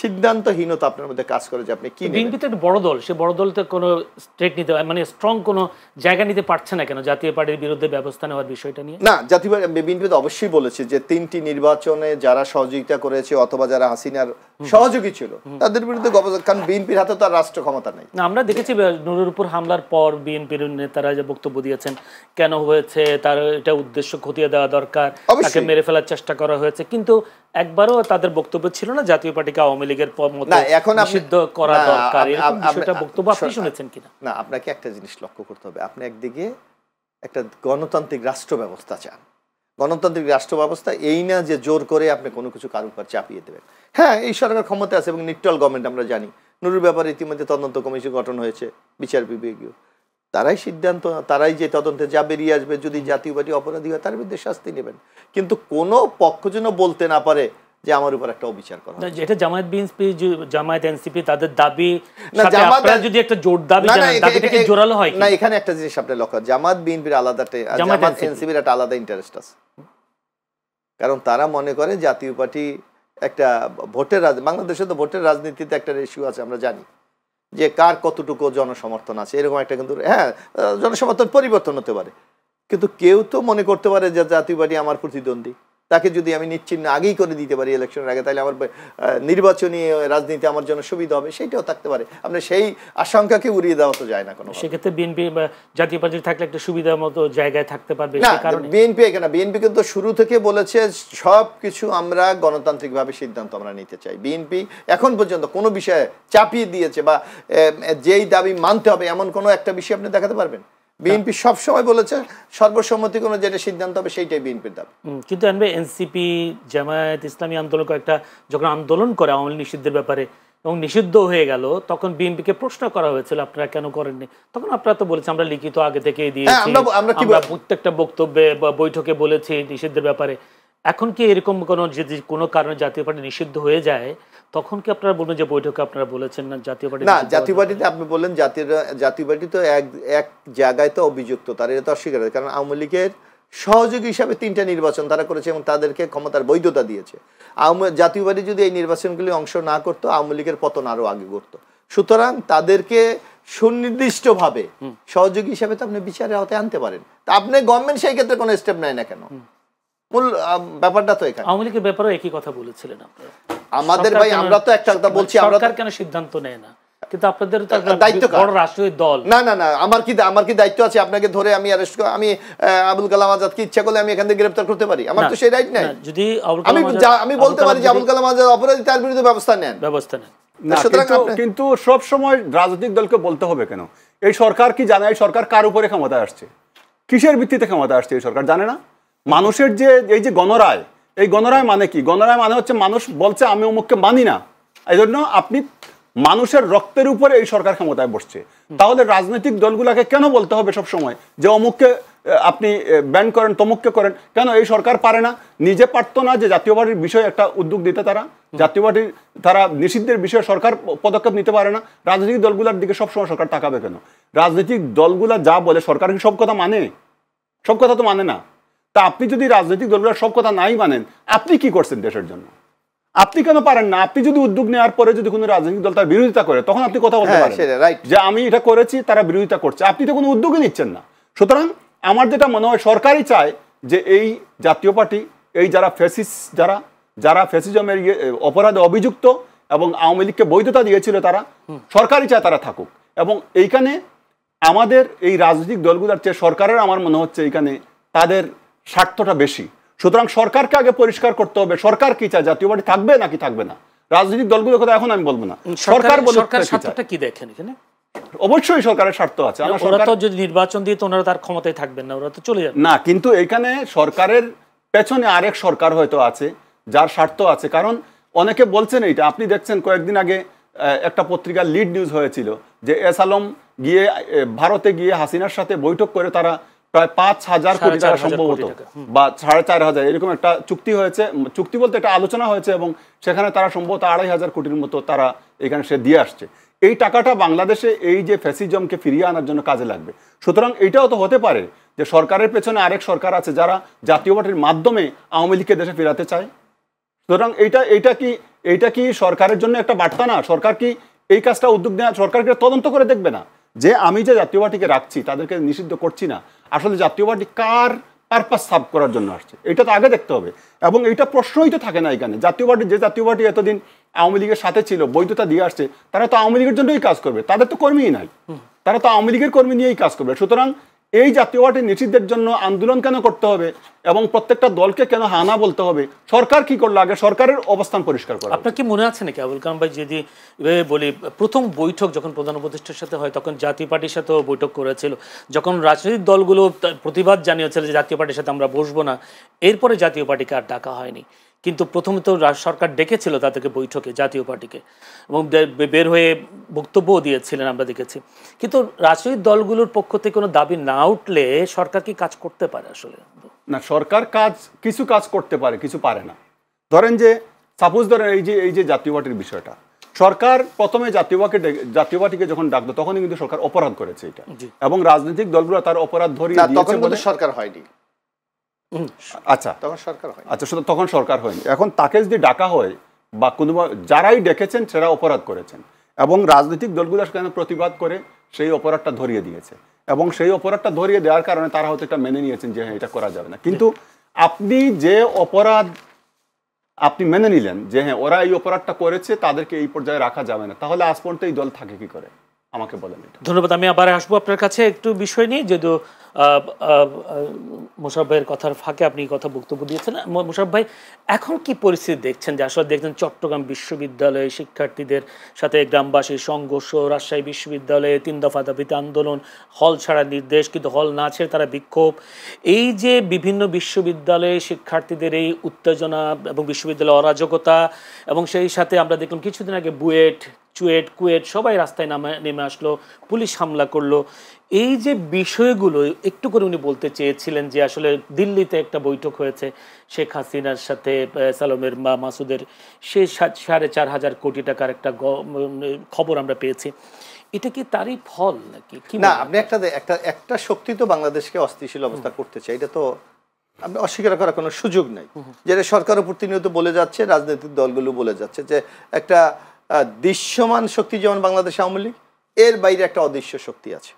সিদ্ধান্তহীনতা আপনার মধ্যে কাজ করে, যে আপনি কি, বিএনপি তো একটা বড় দল, সে বড় দলতে কোনো স্টেক নিতে, মানে স্ট্রং কোনো জায়গা নিতে পারছে না কেন জাতীয় পার্টির বিরুদ্ধে ব্যবস্থা নেওয়ার বিষয়টা নিয়ে? না, জাতীয় পার্টি বিএনপি তো অবশ্যই বলেছে যে 3টি নির্বাচনে যারা সহযোগিতা করেছে অথবা যারা হাসিনার সহযোগী ছিল তাদের বিরুদ্ধে, কারণ বিএনপির হাতে তো আর রাষ্ট্র ক্ষমতা নেই। না, আমরা দেখেছি নুরের উপর হামলার পর বিএনপির নেতারা যে বক্তব্য দিয়েছেন, কেন হয়েছে, তার এটা উদ্দেশ্য খতিয়ে দেওয়া দরকার, তাকে মেরে ফেলার চেষ্টা করা হয়েছে, কিন্তু একবারও তাদের বক্তব্য ছিল না জাতীয় পার্টিকে আওয়ামী লীগের মতো নিষিদ্ধ করা দরকার। এরকম বিষয়টা বক্তব্য আপনি শুনেছেন কিনা? না, আপনাকে একটা জিনিস লক্ষ্য করতে হবে। আপনি একদিকে একটা গণতান্ত্রিক রাষ্ট্র ব্যবস্থা চান। গণতান্ত্রিক রাষ্ট্র ব্যবস্থা এই না যে জোর করে আপনি কোনো কিছু কারোর উপর চাপিয়ে দেবেন। হ্যাঁ, এই সরকার ক্ষমতা আছে এবং নিউট্রাল গভর্নমেন্ট, আমরা জানি। নুরুর ব্যাপারে ইতিমধ্যে তদন্ত কমিশন গঠন হয়েছে, বিচার বিভাগীয়, তারাই সিদ্ধান্ত, তারাই যে তদন্তে যা বেরিয়ে আসবে, যদি জাতীয় পার্টি অপরাধী হয় তার বিরুদ্ধে শাস্তি নেবেন। কিন্তু কোনো পক্ষ যেন বলতে না পারে যে আমার উপর একটা অবিচার করা। এটা জামায়াত বিএনপি, জামায়াত এনসিপি তাদের দাবি, আপনারা যদি একটা জোর দাবি জানান, দাবিটা কি জোরালো হয় না? এখানে একটা জিনিস আপনি লক্ষ্য, জামাত বিএনপির আলাদা, জামাত এনসিপির একটা আলাদা ইন্টারেস্ট আছে। কারণ তারা মনে করে জাতীয় পার্টি একটা ভোটের, বাংলাদেশে তো ভোটের রাজনীতিতে একটা রেশিও আছে, আমরা জানি যে কার কতটুকু জনসমর্থন আছে, এরকম একটা, কিন্তু হ্যাঁ, জনসমর্থন পরিবর্তন হতে পারে, কিন্তু কেউ তো মনে করতে পারে যে জাতীয় পার্টি আমার প্রতিদ্বন্দ্বী, তাকে যদি আমি নিশ্চিহ্ন আগেই করে দিতে পারি ইলেকশনের আগে, তাহলে আমার নির্বাচনী রাজনীতি আমার জন্য সুবিধা হবে, সেইটাও থাকতে পারে। আপনি সেই আশঙ্কাকে উড়িয়ে দেওয়া তো যায় না কোনো। সেক্ষেত্রে বিএনপি জাতীয় পার্টি থাকলে একটা সুবিধার মতো জায়গায় থাকতে পারবে। বিএনপি এখানে, বিএনপি কিন্তু শুরু থেকে বলেছে সব কিছু আমরা গণতান্ত্রিকভাবে সিদ্ধান্ত আমরা নিতে চাই। বিএনপি এখন পর্যন্ত কোনো বিষয়ে চাপিয়ে দিয়েছে বা যেই দাবি মানতে হবে এমন কোনো একটা বিষয় আপনি দেখাতে পারবেন? বিএনপি সবসময় বলেছে সর্বসম্মতি কোনো যেটা সিদ্ধান্ত হবে সেইটাই বিএনপির দাবি। কিন্তু এনসিপি, জামায়াত ইসলামী আন্দোলন একটা যখন আন্দোলন করে আওয়ামী লীগ নিষিদ্ধের ব্যাপারে এবং নিষিদ্ধ হয়ে গেল, তখন বিএনপিকে প্রশ্ন করা হয়েছিল আপনারা কেন করেননি? তখন আপনারা তো বলেছেন আমরা লিখিত আগে থেকেই দিয়েছি, আমরা প্রত্যেকটা বক্তব্যে বা বৈঠকে বলেছি নিষিদ্ধের ব্যাপারে। এখন কি এরকম যদি কোনো কারণে জাতীয় পার্টি নিষিদ্ধ হয়ে যায়, তখন কি আপনারা বলবেন যে বৈঠকে আপনারা বলেছেন না জাতীয় পার্টি? না, জাতীয় পার্টিতে আপনি বললেন জাতীয় পার্টি তো এক জায়গায় তো অভিযুক্ত, তার এটা তো অস্বীকার, কারণ আওয়ামী লীগের সহযোগী হিসাবে 3টা নির্বাচন তারা করেছে এবং তাদেরকে ক্ষমতার বৈধতা দিয়েছে। জাতীয় পার্টি যদি এই নির্বাচনগুলি অংশ না করতো, আওয়ামী লীগের পতন আরো আগে করতো। সুতরাং তাদেরকে সুনির্দিষ্টভাবে সহযোগী হিসাবে তো আপনি বিচারের আওতায় আনতে পারেন। তা আপনি গভর্নমেন্ট সেই ক্ষেত্রে কোনো স্টেপ নেয় না কেন? মূল ব্যাপারটা তো এখানে। আওয়ামী লীগের ব্যাপারে একই কথা বলেছিলেন আপনারা। আমাদের ভাই আমরা তো একটা কথা বলছি, আমরা সরকার কেন সিদ্ধান্ত নেয় না? কিন্তু আপনাদের তো দায়িত্ব, বড় রাষ্ট্রীয় দল। না না না, আমার কি দায়িত্ব আছে আপনাকে ধরে আমি অ্যারেস্ট করে আমি আবুল কালাম আজাদকে ইচ্ছা করলে আমি এখান থেকে গ্রেফতার করতে পারি? আমার তো সেই রাইট নাই। যদি আমি বলতে পারি যে আবুল কালাম আজাদ অপরাধী, তার বিরুদ্ধে ব্যবস্থা নেন। কিন্তু সব সময় রাজনৈতিক দলকে বলতে হবে কেন? এই সরকার কি জানে এই সরকার কার উপরে ক্ষমতায় আসছে, কিসের ভিত্তিতে ক্ষমতায় আসছে? এই সরকার জানে না? মানুষের যে এই যে গণরায়, এই গণরায় মানে কি? গণরায় মানে হচ্ছে মানুষ বলছে আমি অমুককে মানি না, এই জন্য আপনি মানুষের রক্তের উপরে এই সরকার ক্ষমতায় বসছে। তাহলে রাজনৈতিক দলগুলোকে কেন বলতে হবে সব সময় যে অমুককে আপনি ব্যান করেন, তমুককে করেন? কেন এই সরকার পারে না? নিজে পারতো না যে জাতীয় পার্টির বিষয়ে একটা উদ্যোগ দিতে? জাতীয় পার্টির তারা নিষিদ্ধের বিষয়ে সরকার পদক্ষেপ নিতে পারে না? রাজনৈতিক দলগুলোর দিকে সবসময় সরকার তাকাবে কেন? রাজনৈতিক দলগুলা যা বলে সরকার কি সব কথা মানে? সব কথা তো মানে না। তা আপনি যদি রাজনৈতিক দলগুলোর সব কথা নাই মানেন, আপনি কি করছেন দেশের জন্য? আপনি কেন পারেন না? আপনি যদি উদ্যোগ নেওয়ার পরে যদি কোনো রাজনৈতিক দল তার বিরোধিতা করে, তখন আপনি কথা বলতে পারেন যে আমি এটা করেছি, তারা বিরোধিতা করছে। আপনি তো কোনো উদ্যোগই নিচ্ছেন না। সুতরাং আমার যেটা মনে হয়, সরকারই চায় যে এই জাতীয় পার্টি, এই যারা যারা ফ্যাসিজমের অপরাধে অভিযুক্ত এবং আওয়ামী লীগকে বৈধতা দিয়েছিল, তারা সরকারই চায় তারা থাকুক। এবং এইখানে আমাদের এই রাজনৈতিক দলগুলোর চেয়ে সরকারের আমার মনে হচ্ছে এইখানে তাদের স্বার্থটা বেশি। সুতরাং সরকারকে আগে পরিষ্কার করতে হবে সরকার কি চায়, জাতীয় পার্টি থাকবে নাকি থাকবে না। রাজনৈতিক দলগুলোর কথা এখন আমি বলবো না, সরকার স্বার্থটা কি দেখেন এখানে? অবশ্যই সরকারের স্বার্থ আছে। ওরা তো যদি নির্বাচন দিয়ে তো ওনারা তার ক্ষমতায় থাকবেন না, ওরা তো চলে যাবে না। কিন্তু এখানে সরকারের পেছনে আরেক সরকার হয়তো আছে যার স্বার্থ আছে। কারণ অনেকে বলছেন এইটা, আপনি দেখছেন কয়েকদিন আগে একটা পত্রিকার লিড নিউজ হয়েছিল যে এস আলম গিয়ে ভারতে গিয়ে হাসিনার সাথে বৈঠক করে তারা প্রায় 5,000 কোটি টাকা সম্ভবত বা 4,500 এরকম একটা চুক্তি হয়েছে। চুক্তি বলতে একটা আলোচনা হয়েছে এবং সেখানে তারা সম্ভবত 2,500 কোটির মতো তারা এখানে সে দিয়ে আসছে। এই টাকাটা বাংলাদেশে এই যে ফ্যাসিজমকে ফিরিয়ে আনার জন্য কাজে লাগবে। সুতরাং এইটাও তো হতে পারে যে সরকারের পেছনে আরেক সরকার আছে যারা জাতীয় পার্টির মাধ্যমে আওয়ামী লীগকে দেশে ফেরাতে চায়। সুতরাং এইটা কি সরকারের জন্য একটা বার্তা না? সরকার কি এই কাজটা উদ্যোগ নেওয়া, সরকারকে তদন্ত করে দেখবে না যে আমি যে জাতীয় পার্টিকে রাখছি, তাদেরকে নিষিদ্ধ করছি না, আসলে জাতীয় পার্টি কার পারপাস সার্ভ করার জন্য আসছে? এটা তো আগে দেখতে হবে। এবং এইটা প্রশ্নই তো থাকে না এখানে। জাতীয় পার্টি এতদিন আওয়ামী লীগের সাথে ছিল, বৈধতা দিয়ে আসছে, তারা তো আওয়ামী লীগের জন্যই কাজ করবে, তাদের তো কর্মীই নাই, তারা তো আওয়ামী লীগের কর্মী নিয়েই কাজ করবে। সুতরাং এই জাতীয় পার্টি নিষিদ্ধের জন্য আন্দোলন কেন করতে হবে এবং প্রত্যেকটা দলকে কেন হানা বলতে হবে? সরকার কি করলো? আগে সরকারের অবস্থান পরিষ্কার করা। আপনার কি মনে আছে নাকি আবুল কালাম ভাই, যদি বলি প্রথম বৈঠক যখন প্রধান উপদেষ্টার সাথে হয় তখন জাতীয় পার্টির সাথেও বৈঠক করেছিল, যখন রাজনৈতিক দলগুলো প্রতিবাদ জানিয়েছিল যে জাতীয় পার্টির সাথে আমরা বসবো না, এরপরে জাতীয় পার্টিকে আর ডাকা হয়নি। কিন্তু প্রথমে তো সরকার ডেকেছিল তাদেরকে বৈঠকে, জাতীয় পার্টিকে, এবং বের হয়ে বক্তব্যও দিয়েছিলেন আমরা দেখেছি। কিন্তু রাজনৈতিক দলগুলোর পক্ষ থেকে কোনো দাবি না উঠলে সরকার কি কাজ করতে পারে আসলে? না, সরকার কিছু কাজ করতে পারে, কিছু পারে না। ধরেন এই যে জাতীয় পার্টির বিষয়টা, সরকার প্রথমে জাতীয় পার্টিকে যখন ডাকতো তখনই কিন্তু সরকার অপরাধ করেছে এটা, এবং রাজনৈতিক দলগুলো তার অপরাধ ধরিয়ে দিয়েছে। সরকার হয়নি। আচ্ছা, তখন সরকার হয়নি। এখন তাকে যদি ডাকা হয় বা কোনো যারাই ডেকেছেন সেরা অপরাধ করেছেন, এবং রাজনৈতিক দলগুলো সেখানে প্রতিবাদ করে সেই অপরাধটা ধরিয়ে দিয়েছে, এবং সেই অপরাধটা ধরিয়ে দেওয়ার কারণে তারা হয়তো এটা মেনে নিয়েছেন যে হ্যাঁ এটা করা যাবে না। কিন্তু আপনি যে অপরাধ আপনি মেনে নিলেন যে হ্যাঁ ওরা এই অপরাধটা করেছে, তাদেরকে এই পর্যায়ে রাখা যাবে না, তাহলে আজ পর্যন্ত এই দল থাকে কি করে? আমাকে বলেন। ধন্যবাদ। আমি আবার আসবো আপনার কাছে একটু বিষয় নিয়ে, যেহেতু মোশাররফ ভাইয়ের কথার ফাঁকে আপনি কথা বক্তব্য দিয়েছেন। মোশাররফ ভাই, এখন কি পরিস্থিতি দেখছেন? যে আসলে দেখছেন চট্টগ্রাম বিশ্ববিদ্যালয়ে শিক্ষার্থীদের সাথে গ্রামবাসীর সংঘর্ষ, রাজশাহী বিশ্ববিদ্যালয়ে 3 দফা দাবিতে আন্দোলন, হল ছাড়ার নির্দেশ, কিন্তু হল না ছেড়ে তারা বিক্ষোভ। এই যে বিভিন্ন বিশ্ববিদ্যালয়ে শিক্ষার্থীদের এই উত্তেজনা এবং বিশ্ববিদ্যালয়ে অরাজকতা, এবং সেই সাথে আমরা দেখলাম কিছুদিন আগে বুয়েট, চুয়েট, কুয়েট সবাই রাস্তায় নেমে আসলো, পুলিশ হামলা করলো। এই যে বিষয়গুলো একটু করে উনি বলতে চেয়েছিলেন যে আসলে দিল্লিতে একটা বৈঠক হয়েছে শেখ হাসিনার সাথে সালমের মাসুদের, সে 4,500 কোটি টাকার একটা খবর আমরা পেয়েছি। এটা কি তারই ফল নাকি? না, আপনি একটা শক্তি তো বাংলাদেশকে অস্থিতিশীল অবস্থা করতে চাই, এটা তো আপনি অস্বীকার করার কোনো সুযোগ নেই। যেটা সরকারও প্রতিনিয়ত বলে যাচ্ছে, রাজনৈতিক দলগুলো বলে যাচ্ছে যে একটা দৃশ্যমান শক্তি যেমন বাংলাদেশ আওয়ামী লীগ, এর বাইরে একটা অদৃশ্য শক্তি আছে।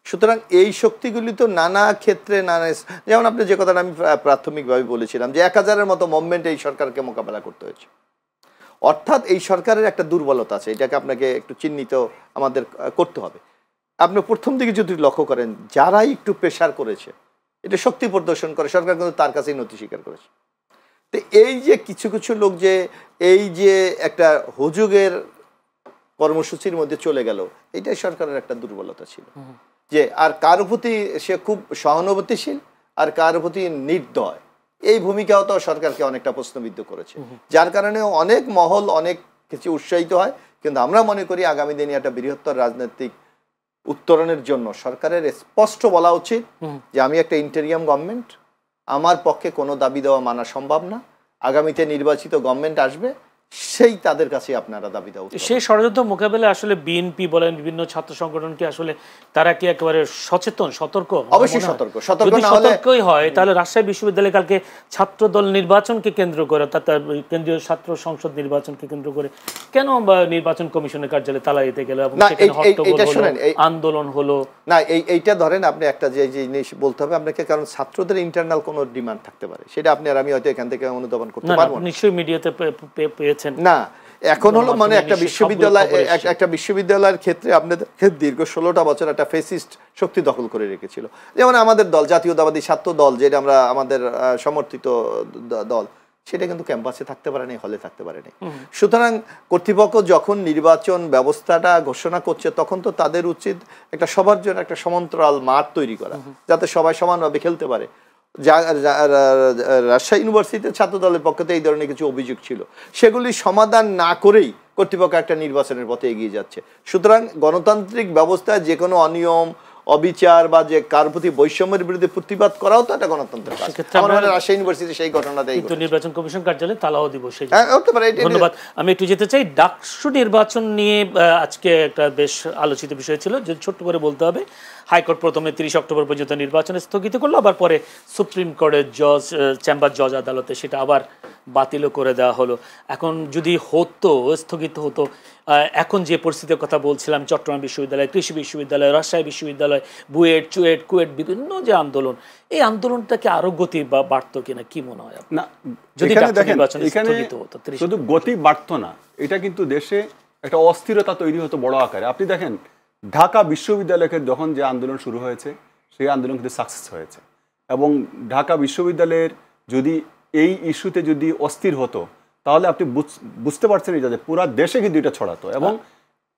সুতরাং এই শক্তিগুলি তো নানা ক্ষেত্রে নানা, যেমন আপনি যে কথাটা আমি প্রাথমিকভাবে বলেছিলাম যে 1000-এর মতো মুভমেন্ট এই সরকারকে মোকাবেলা করতে হয়েছে। অর্থাৎ এই সরকারের একটা দুর্বলতা আছে, এটাকে আপনাকে একটু চিহ্নিত আমাদের করতে হবে। আপনি প্রথম দিকে যদি লক্ষ্য করেন, যারাই একটু প্রেশার করেছে, এটা শক্তি প্রদর্শন করে, সরকার কিন্তু তার কাছেই নথি স্বীকার করেছে। তো এই যে কিছু কিছু লোক যে এই যে একটা হুজুগের কর্মসূচির মধ্যে চলে গেল, এটাই সরকারের একটা দুর্বলতা ছিল, যে আর কার প্রতি সে খুব সহানুভূতিশীল আর কার প্রতি নির্দয়, এই ভূমিকাও তো সরকারকে অনেকটা প্রশ্নবিদ্ধ করেছে, যার কারণে অনেক মহল অনেক কিছু উৎসাহিত হয়। কিন্তু আমরা মনে করি আগামী দিনে একটা বৃহত্তর রাজনৈতিক উত্তরণের জন্য সরকারের স্পষ্ট বলা উচিত যে আমি একটা ইন্টেরিয়াম গভর্নমেন্ট, আমার পক্ষে কোনো দাবি দেওয়া মানা সম্ভব না, আগামীতে নির্বাচিত গভর্নমেন্ট আসবে, সেই তাদের কাছে আপনারা দাবি দেওয়া। সেই ষড়যন্ত্র মোকাবেলায় আসলে বিএনপি বলেন, বিভিন্ন ছাত্র সংগঠন কি আসলে তারা কি একেবারে সচেতন, সতর্ক? অবশ্যই সতর্ক। যদি সতর্কই হয় তাহলে রাজশাহী বিশ্ববিদ্যালয়ে কালকে ছাত্র দল নির্বাচনকে কেন্দ্র করে, অর্থাৎ কেন্দ্রীয় ছাত্র সংসদ নির্বাচনকে কেন্দ্র করে কেন নির্বাচন কমিশনের কার্যালয়ে তালা দিতে গেল এবং সেখানে হট্টগোল হলো, আন্দোলন হলো? না, এইটা ধরেন আপনি একটা যে জিনিস বলতে হবে আপনাকে, কারণ ছাত্রদের ইন্টারনাল কোনো ডিমান্ড থাকতে পারে, সেটা আপনি আর আমি হয়তো এখান থেকে অনুধাবন করতে পারবো না। নিশ্চয়ই মিডিয়াতে না, এখন হলো মানে একটা বিশ্ববিদ্যালয়ের ক্ষেত্রে আপনাদের দীর্ঘ 16টা বছর একটা ফেসিস্ট শক্তি দখল করে রেখেছিল। যেমন আমাদের দল জাতীয়তাবাদী ছাত্র দল, যেটা আমরা আমাদের সমর্থিত দল, সেটা কিন্তু ক্যাম্পাসে থাকতে পারে নাই, হলে থাকতে পারে নাই। সুতরাং কর্তৃপক্ষ যখন নির্বাচন ব্যবস্থাটা ঘোষণা করছে, তখন তো তাদের উচিত একটা সবার জন্য একটা সমান্তরাল মাঠ তৈরি করা, যাতে সবাই সমানভাবে খেলতে পারে। রাজশাহী ইউনিভার্সিটির ছাত্র দলের পক্ষ থেকে এই ধরনের কিছু অভিযোগ ছিল, সেগুলি সমাধান না করেই কর্তৃপক্ষ একটা নির্বাচনের পথে এগিয়ে যাচ্ছে। সুতরাং গণতান্ত্রিক ব্যবস্থায় যে কোনো অনিয়ম, অবিচার বা যে কার প্রতি বৈষম্যের বিরুদ্ধে প্রতিবাদ করাও তো একটা গণতন্ত্রের কাজ। রাজশাহী ইউনিভার্সিটি সেই ঘটনাটাই নির্বাচন কমিশন কার্যালয়ে তালাও দিব। ধন্যবাদ। আমি একটু যেতে চাই ডাকসু নির্বাচন নিয়ে। আজকে একটা বেশ আলোচিত বিষয় ছিল, যে ছোট্ট করে বলতে হবে, হাইকোর্ট প্রথমে 30 অক্টোবর পর্যন্ত নির্বাচন স্থগিত করলো, আবার পরে সুপ্রিম কোর্টের চেম্বার জজ আদালতে সেটা আবার বাতিলও করে দেওয়া হলো। এখন যদি হতো, স্থগিত হতো, এখন যে পরিস্থিতির কথা বলছিলাম, চট্টগ্রাম বিশ্ববিদ্যালয়, কৃষি বিশ্ববিদ্যালয়, রাজশাহী বিশ্ববিদ্যালয়, বুয়েট, চুয়েট, কুয়েট, বিভিন্ন যে আন্দোলন, এই আন্দোলনটাকে আরো গতি বাড়তো কিনা, কি মনে হয়? না, যদি নির্বাচন স্থগিত হতো, শুধু গতি বাড়তো না, এটা কিন্তু দেশে একটা অস্থিরতা তৈরি হতো বড় আকারে। আপনি দেখেন ঢাকা বিশ্ববিদ্যালয়ের যখন যে আন্দোলন শুরু হয়েছে, সেই আন্দোলন কিন্তু সাকসেস হয়েছে, এবং ঢাকা বিশ্ববিদ্যালয়ের যদি এই ইস্যুতে যদি অস্থির হতো, তাহলে আপনি বুঝতে পারছেন যে পুরো দেশে কিন্তু এটা ছড়াতো, এবং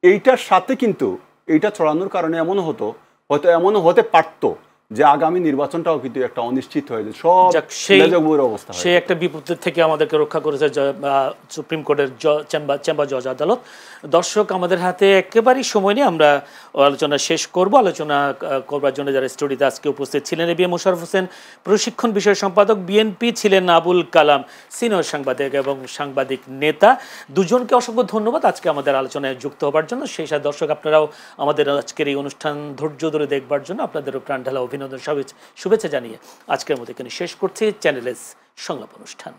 এইটার সাথে কিন্তু এইটা ছড়ানোর কারণে এমনও হতো, হয়তো এমনও হতে পারতো যে আগামী নির্বাচনটাও কিন্তু একটা অনিশ্চিত হয়ে যায়। সব অবস্থা, সেই একটা বিপদের থেকে আমাদেরকে রক্ষা করেছে সুপ্রিম কোর্টের চেম্বার জজ আদালত। দর্শক, আমাদের হাতে একেবারেই সময় নেই, আমরা আলোচনা শেষ করব। আলোচনা করবার জন্য যারা স্টুডিওতে আজকে উপস্থিত ছিলেন, A B M Mosharraf Hossain, প্রশিক্ষণ বিষয় সম্পাদক, বিএনপি, ছিলেন আবুল কালাম, সিনিয়র সাংবাদিক এবং সাংবাদিক নেতা। দুজনকে অসংখ্য ধন্যবাদ আজকে আমাদের আলোচনায় যুক্ত হবার জন্য। সেই সাথে দর্শক, আপনারাও আমাদের আজকের এই অনুষ্ঠান ধৈর্য ধরে দেখবার জন্য আপনাদেরও প্রাণ ঢালা অভিনন্দন, শুভেচ্ছা জানিয়ে আজকের মতো এখানে শেষ করছি চ্যানেল এস সংলাপ অনুষ্ঠান।